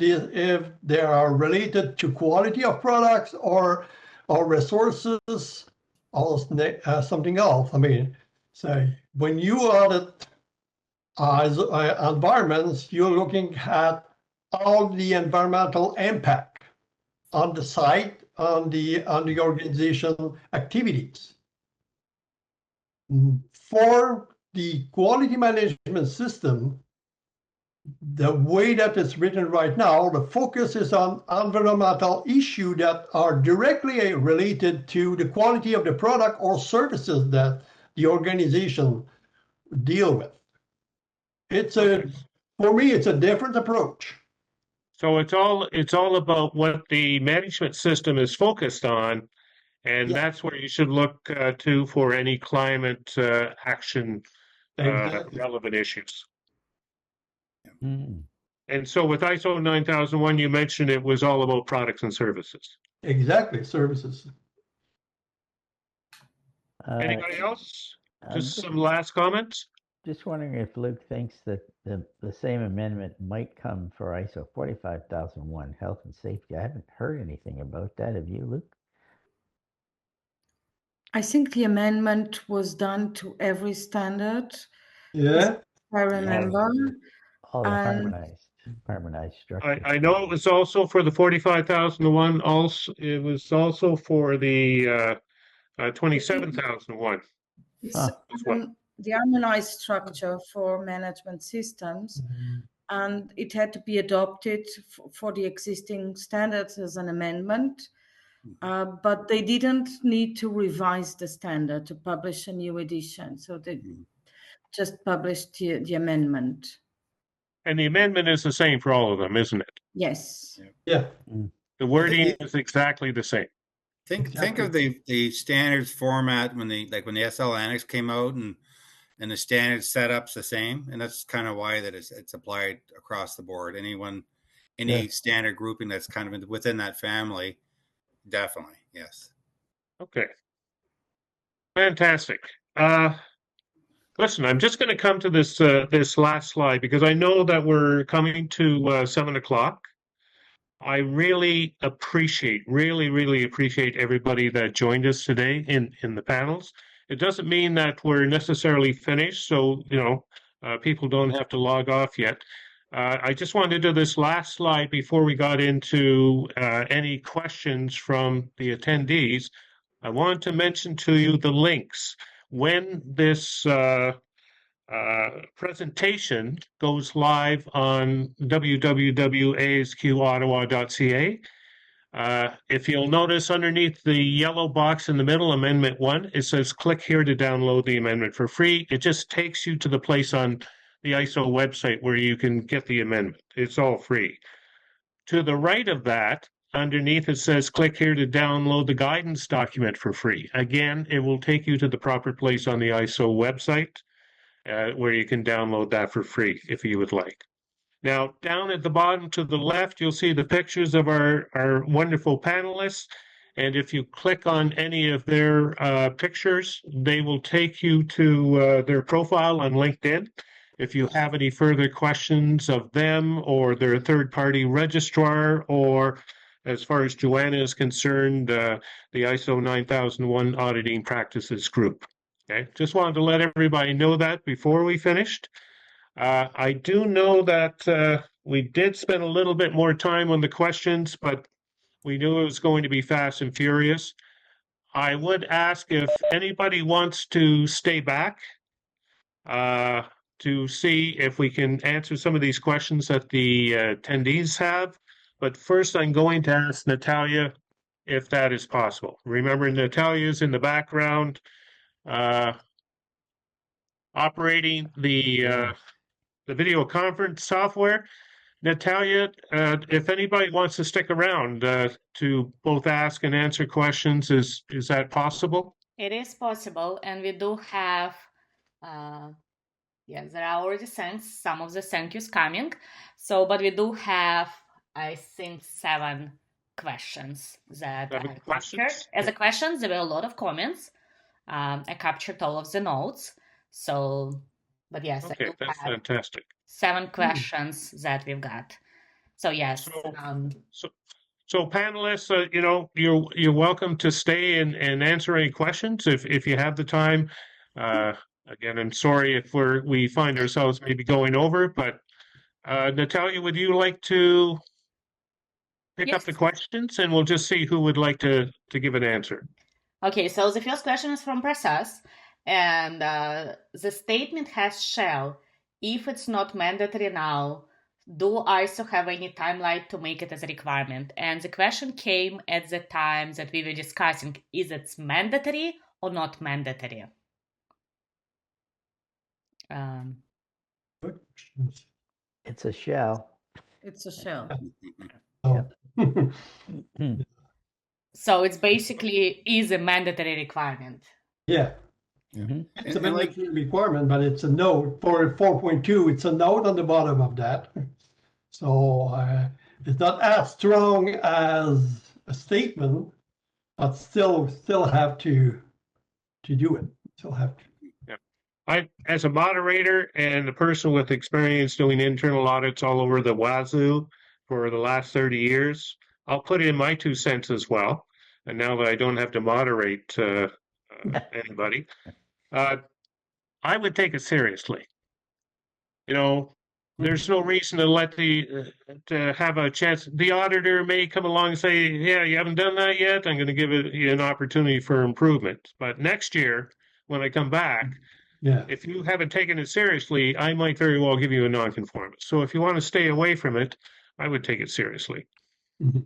they are related to quality of products or resources or something else. I mean, so when you audit environments, you're looking at all the environmental impact on the site, on the organization activities. For the quality management system, the way that it's written right now, the focus is on environmental issues that are directly related to the quality of the product or services that the organization deal with. For me, it's a different approach. So it's all about what the management system is focused on, and that's where you should look to for any climate action relevant issues. Mm. And so with ISO 9001, you mentioned it was all about products and services. Exactly, services. Anybody else? Just some last comments? Just wondering if Luke thinks that the same amendment might come for ISO 45001, health and safety. I haven't heard anything about that. Have you, Luke? I think the amendment was done to every standard. Yeah. I remember. All the harmonized structure. I know it was also for the 45,001. Also, it was also for the 27,001. It's the harmonized structure for management systems, and it had to be adopted for the existing standards as an amendment, but they didn't need to revise the standard to publish a new edition, so they just published the amendment. And the amendment is the same for all of them, isn't it? Yes. Yeah. The wording is exactly the same. Think of the standards format when the SL Annex came out and the standard setup's the same, and that's kind of why that it's applied across the board. Any standard grouping that's kind of within that family, definitely, yes. Okay. Fantastic. Listen, I'm just going to come to this this last slide because I know that we're coming to 7 o'clock. I really appreciate everybody that joined us today in the panels. It doesn't mean that we're necessarily finished, so people don't have to log off yet. I just wanted to do this last slide before we got into any questions from the attendees. I wanted to mention to you the links. When this presentation goes live on www.asqottawa.ca, if you'll notice underneath the yellow box in the middle, Amendment 1, it says click here to download the amendment for free. It just takes you to the place on the ISO website where you can get the amendment. It's all free. To the right of that, underneath it says click here to download the guidance document for free. Again, it will take you to the proper place on the ISO website where you can download that for free if you would like. Now, down at the bottom to the left, you'll see the pictures of our wonderful panelists. And if you click on any of their pictures, they will take you to their profile on LinkedIn. If you have any further questions of them or their third-party registrar, or as far as Joana is concerned, the ISO 9001 Auditing Practices Group. Okay, just wanted to let everybody know that before we finished. I do know that we did spend a little bit more time on the questions, but we knew it was going to be fast and furious. I would ask if anybody wants to stay back to see if we can answer some of these questions that the attendees have. But first, I'm going to ask Natalia if that is possible. Remember, Natalia is in the background operating the video conference software. Natalia, if anybody wants to stick around to both ask and answer questions, is that possible? It is possible, and we do have, yes, there are already some of the thank yous coming. So, but we do have, I think, 7 questions that I captured. As a questions, there were a lot of comments. I captured all of the notes. So, but yes, okay, that's fantastic. 7 questions that we've got. So yes. So panelists, you know, you're welcome to stay and answer any questions if you have the time. Again, I'm sorry if we find ourselves maybe going over, but Natalia, would you like to pick up the questions, and we'll just see who would like to give an answer? Okay, so the first question is from Prasas, and the statement has shall. If it's not mandatory now, do ISO have any timeline to make it as a requirement? And the question came at the time that we were discussing, is it mandatory or not mandatory? It's a shall. It's a shall. So it's basically is a mandatory requirement. Yeah. Mm-hmm. It's a mandatory requirement, but it's a note. For 4.2, it's a note on the bottom of that. So it's not as strong as a statement, but still have to do it. Still have to. I, as a moderator and a person with experience doing internal audits all over the wazoo for the last 30 years, I'll put in my 2 cents as well. And now that I don't have to moderate anybody, I would take it seriously. You know, there's no reason to let to have a chance. The auditor may come along and say, yeah, you haven't done that yet. I'm going to give you an opportunity for improvement. But next year, when I come back, if you haven't taken it seriously, I might very well give you a nonconformist. So if you want to stay away from it, I would take it seriously. Well,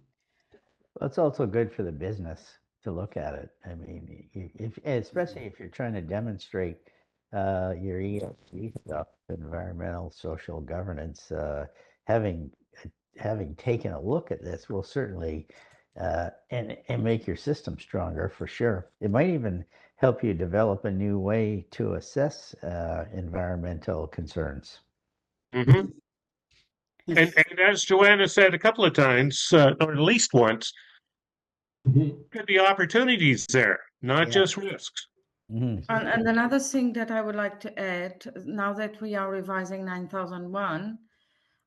it's also good for the business to look at it. I mean, especially if you're trying to demonstrate your ESG stuff, environmental, social governance, having taken a look at this will certainly and make your system stronger for sure. It might even help you develop a new way to assess environmental concerns. Mm-hmm. And as Joana said a couple of times, or at least once, could be opportunities there, not just risks. And another thing that I would like to add, now that we are revising 9001,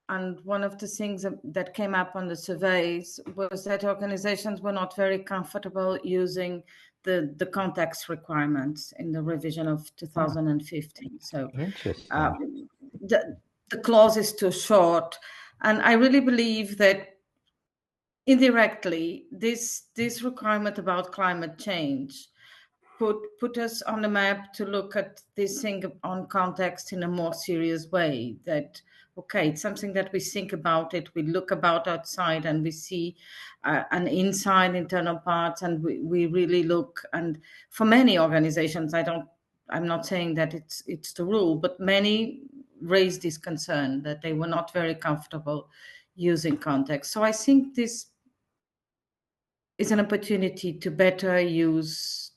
and one of the things that came up on the surveys was that organizations were not very comfortable using the context requirements in the revision of 2015. So interesting. The clause is too short. And I really believe that indirectly, this requirement about climate change put us on the map to look at this thing on context in a more serious way. That, okay, it's something that we think about it, we look about outside and we see an inside internal parts, and we really look. And for many organizations, I'm not saying that it's the rule, but many raised this concern that they were not very comfortable using context. So I think this is an opportunity to better use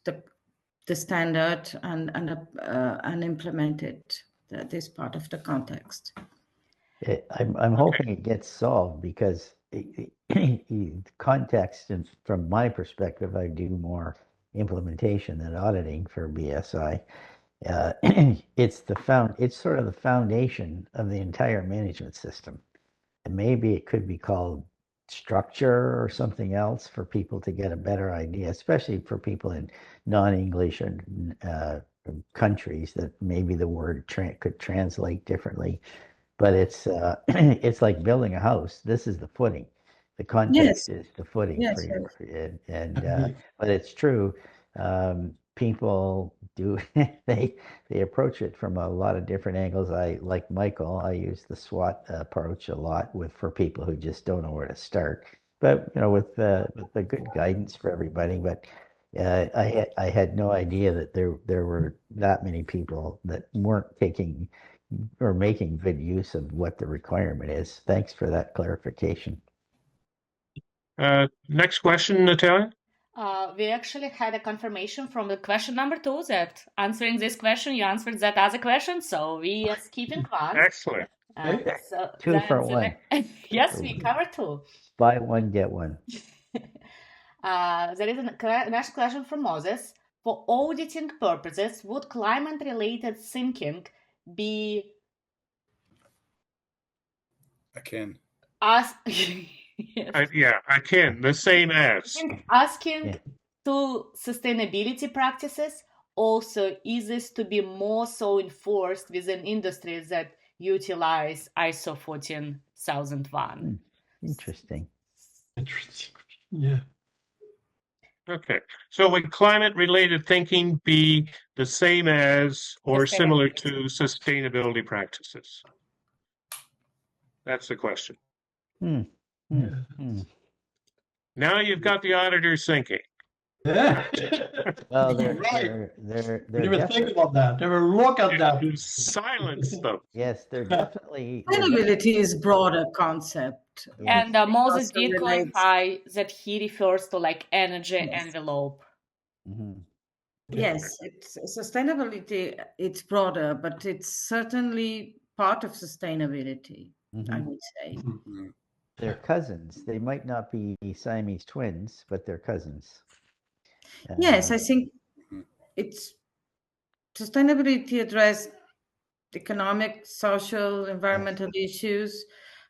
the standard and implement it, this part of the context. I'm hoping it gets solved, because context, and from my perspective, I do more implementation than auditing for BSI. It's sort of the foundation of the entire management system, and maybe it could be called structure or something else for people to get a better idea, especially for people in non-English countries that maybe the word could translate differently, but it's it's like building a house. This is the footing. The context is the footing Yes, for you, and Agreed. but it's true. People do they approach it from a lot of different angles. I like Michael. I use the SWOT approach a lot for people who just don't know where to start. But with the good guidance for everybody. But I had no idea that there were that many people that weren't taking or making good use of what the requirement is. Thanks for that clarification. Next question, Natalia. We actually had a confirmation from the question number 2 that answering this question, you answered that other question. So we are skipping one. Excellent. So 2 for 1. Yes, we cover 2. Buy one, get one. There is a next question from Moses. For auditing purposes, would climate-related thinking be Akin. Yes. I can. The same as. Asking to sustainability practices, also, is this to be more so enforced within industries that utilize ISO 14001? Interesting. Interesting. Yeah. Okay. So would climate-related thinking be the same as or similar to sustainability practices? That's the question. Now you've got the auditors thinking. Yeah. Well, Right. they're Didn't even think about that. Never look at that. You silence them. yes, they're definitely Sustainability is broader concept. And Moses Also did relates- clarify that he refers to like energy envelope. Yes, it's sustainability. It's broader, but it's certainly part of sustainability. I would say. They're cousins. They might not be Siamese twins, but they're cousins. Yes, I think it's sustainability address economic, social, environmental issues,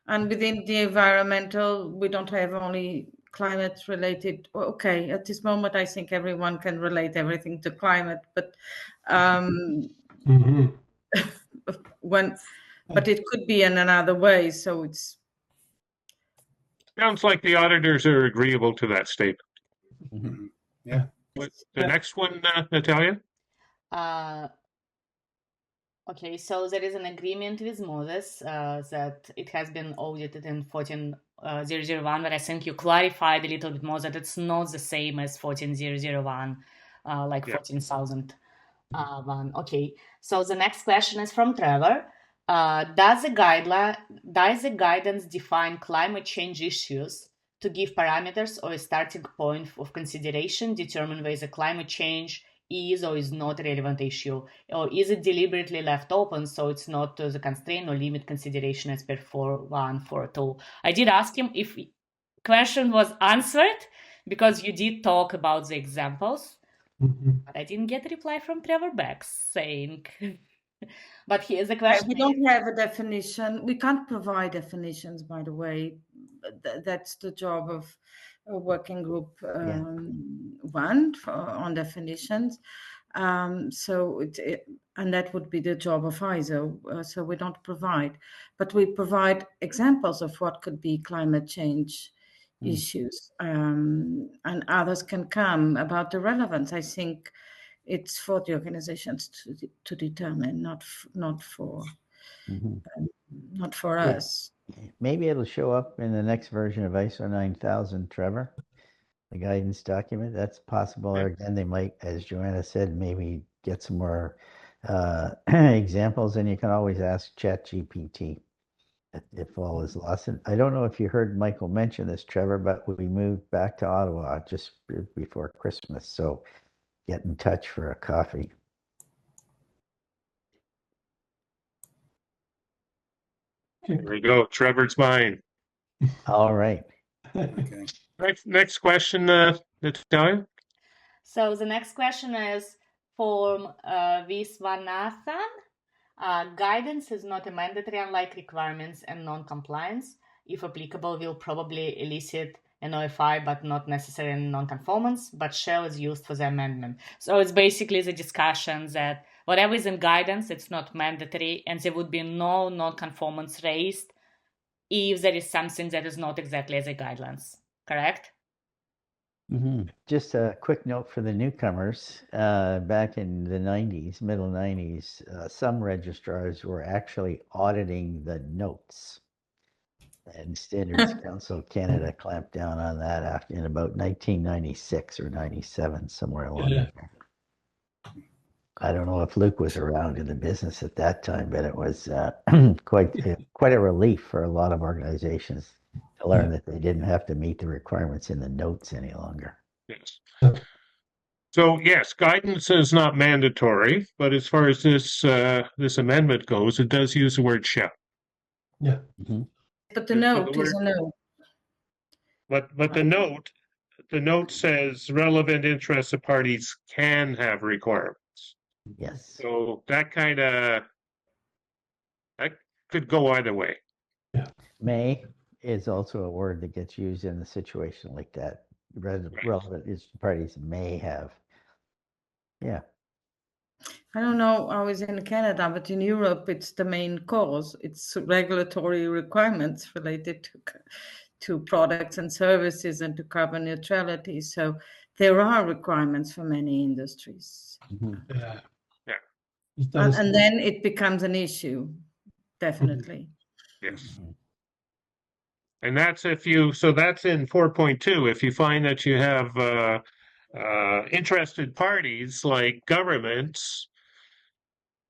and within the environmental, we don't have only climate related. Okay, at this moment, I think everyone can relate everything to climate, but but it could be in another way. So it's Sounds like the auditors are agreeable to that statement. Yeah. The next one, Natalia? Okay, so there is an agreement with Moses that it has been audited in 14001, but I think you clarified a little bit more that it's not the same as 14001, like 14,001. Okay, so the next question is from Trevor. Does the guidance define climate change issues to give parameters or a starting point of consideration, determine whether climate change is or is not a relevant issue, or is it deliberately left open so it's not the constraint or limit consideration as per 4142? I did ask him if question was answered because you did talk about the examples, but I didn't get a reply from Trevor back saying. But here's the question. We don't have a definition. We can't provide definitions, by the way. That's the job of a working group one on definitions. So and that would be the job of ISO. So we don't provide, but we provide examples of what could be climate change issues, and others can come about the relevance. I think it's for the organizations to determine, not for us. Maybe it'll show up in the next version of ISO 9000, Trevor, the guidance document. That's possible. Or again, they might, as Joanna said, maybe get some more examples, and you can always ask ChatGPT if all is lost. And I don't know if you heard Michael mention this, Trevor, but we moved back to Ottawa just before Christmas. So get in touch for a coffee. There we go. Trevor's mine. All right. Okay. Next question, Natalia. So the next question is from Viswanathan. Guidance is not a mandatory, unlike requirements, and non-compliance, if applicable, will probably elicit an OFI, but not necessarily non-conformance, but shall is used for the amendment. So it's basically the discussion that whatever is in guidance, it's not mandatory, and there would be no non-conformance raised if there is something that is not exactly as the guidelines, correct? Just a quick note for the newcomers. Back in the 90s, middle 90s, some registrars were actually auditing the notes. And Standards Council of Canada clamped down on that in about 1996 or 97, somewhere along there. I don't know if Luke was around in the business at that time, but it was quite a relief for a lot of organizations to learn that they didn't have to meet the requirements in the notes any longer. Yes. So yes, guidance is not mandatory, but as far as this amendment goes, it does use the word shall. Yeah. But the note is a note. But the note says relevant interested parties can have requirements. Yes. So that could go either way. Yeah. May is also a word that gets used in a situation like that. Relevant parties may have. Yeah. I don't know how it's in Canada, but in Europe, it's the main cause. It's regulatory requirements related to products and services and to carbon neutrality. So there are requirements for many industries. Yeah. And then it becomes an issue, definitely. Yes. And that's that's in 4.2. If you find that you have interested parties like governments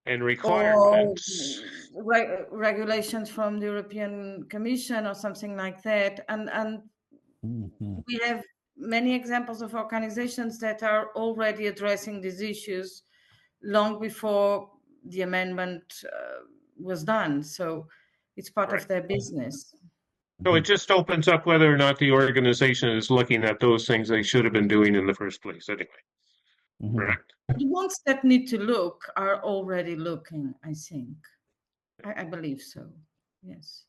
and requirements. Or regulations from the European Commission or something like that. And we have many examples of organizations that are already addressing these issues long before the amendment was done. So it's part of their business. So it just opens up whether or not the organization is looking at those things they should have been doing in the first place anyway. Correct? The ones that need to look are already looking, I think. I believe so, yes.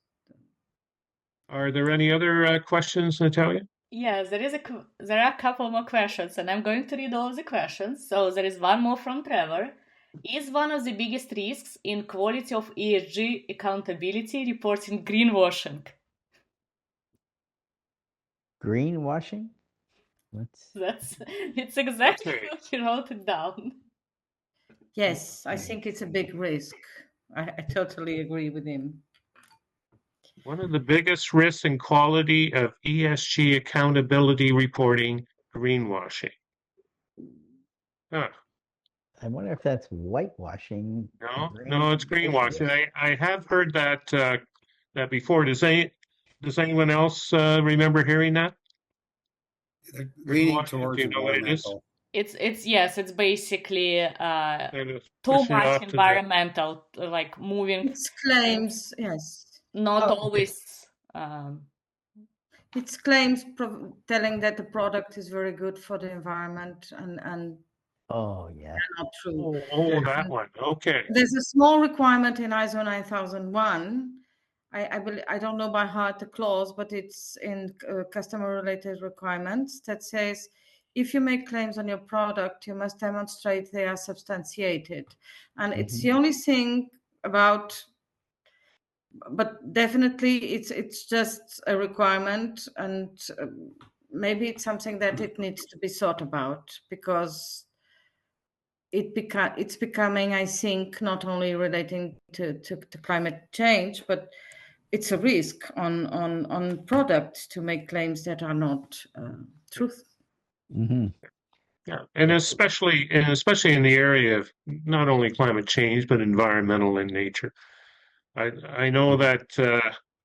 Are there any other questions, Natalia? Yes, there are a couple more questions, and I'm going to read all of the questions. So there is one more from Trevor. Is one of the biggest risks in quality of ESG accountability reporting greenwashing? Greenwashing? It's exactly what you wrote it down. Yes, I think it's a big risk. I totally agree with him. One of the biggest risks in quality of ESG accountability reporting, greenwashing. Huh. I wonder if that's whitewashing. No, it's greenwashing. I have heard that before. Does anyone else remember hearing that? Leaning towards environmental. It's basically too much environmental, like moving. It's claims, yes. Not always. It's claims telling that the product is very good for the environment and oh yeah, not true. Oh, that one. Okay. There's a small requirement in ISO 9001. I don't know by heart the clause, but it's in customer-related requirements that says if you make claims on your product, you must demonstrate they are substantiated, and it's the only thing about. But definitely, it's just a requirement, and maybe it's something that it needs to be thought about because it's becoming, I think, not only relating to climate change, but it's a risk on products to make claims that are not truth. Yeah, and especially in the area of not only climate change but environmental in nature. I know that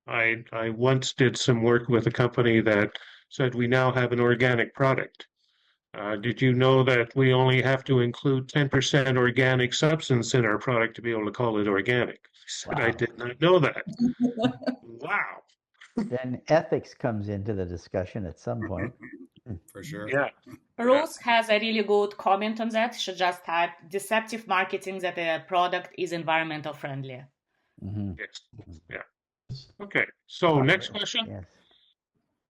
I once did some work with a company that said we now have an organic product. Did you know that we only have to include 10% organic substance in our product to be able to call it organic? I said, wow. I did not know that. Wow. Then ethics comes into the discussion at some point. For sure. Yeah. Rose has a really good comment on that. She just typed deceptive marketing that a product is environmental friendly. Yes. Yeah. Okay. So next question. Yes.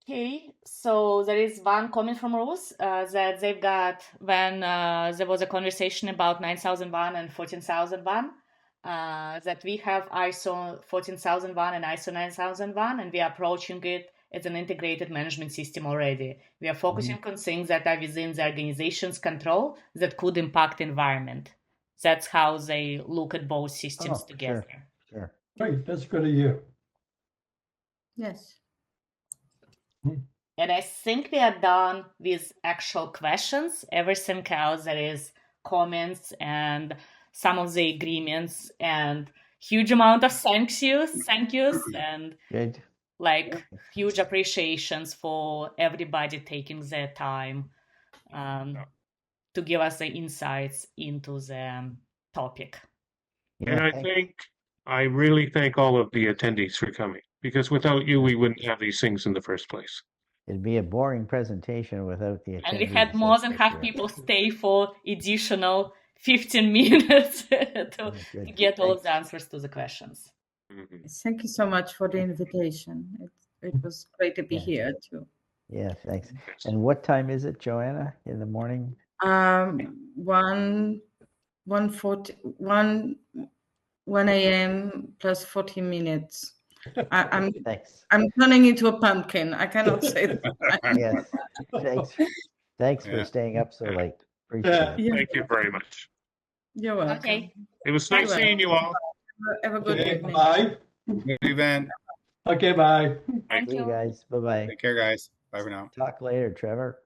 Okay, so there is one comment from Rose that they've got when there was a conversation about 9001 and 14001, that we have ISO 14001 and ISO 9001, and we are approaching it as an integrated management system already. We are focusing on things that are within the organization's control that could impact environment. That's how they look at both systems together. Sure. Great, that's good to hear. Yes. And I think we are done with actual questions. Everything else, there is comments and some of the agreements and huge amount of thank yous, and Good. like huge appreciations for everybody taking their time to give us the insights into the topic. And I really thank all of the attendees for coming, because without you, we wouldn't have these things in the first place. It'd be a boring presentation without the attendees. And we had more than half people stay for additional 15 minutes to get all of the answers to the questions. Thank you so much for the invitation. It was great to be here too. Yeah, thanks. And what time is it, Joanna, in the morning? 1 a.m. plus 40 minutes. Thanks. I'm turning into a pumpkin. I cannot say that. Yes. Thanks for staying up so late. Appreciate it. Thank you very much. You're welcome. Okay. It was nice seeing you all. Have a good evening. Bye. Good event. Okay, bye. Thank See you guys. Bye-bye. Take care, guys. Bye for now. Talk later, Trevor.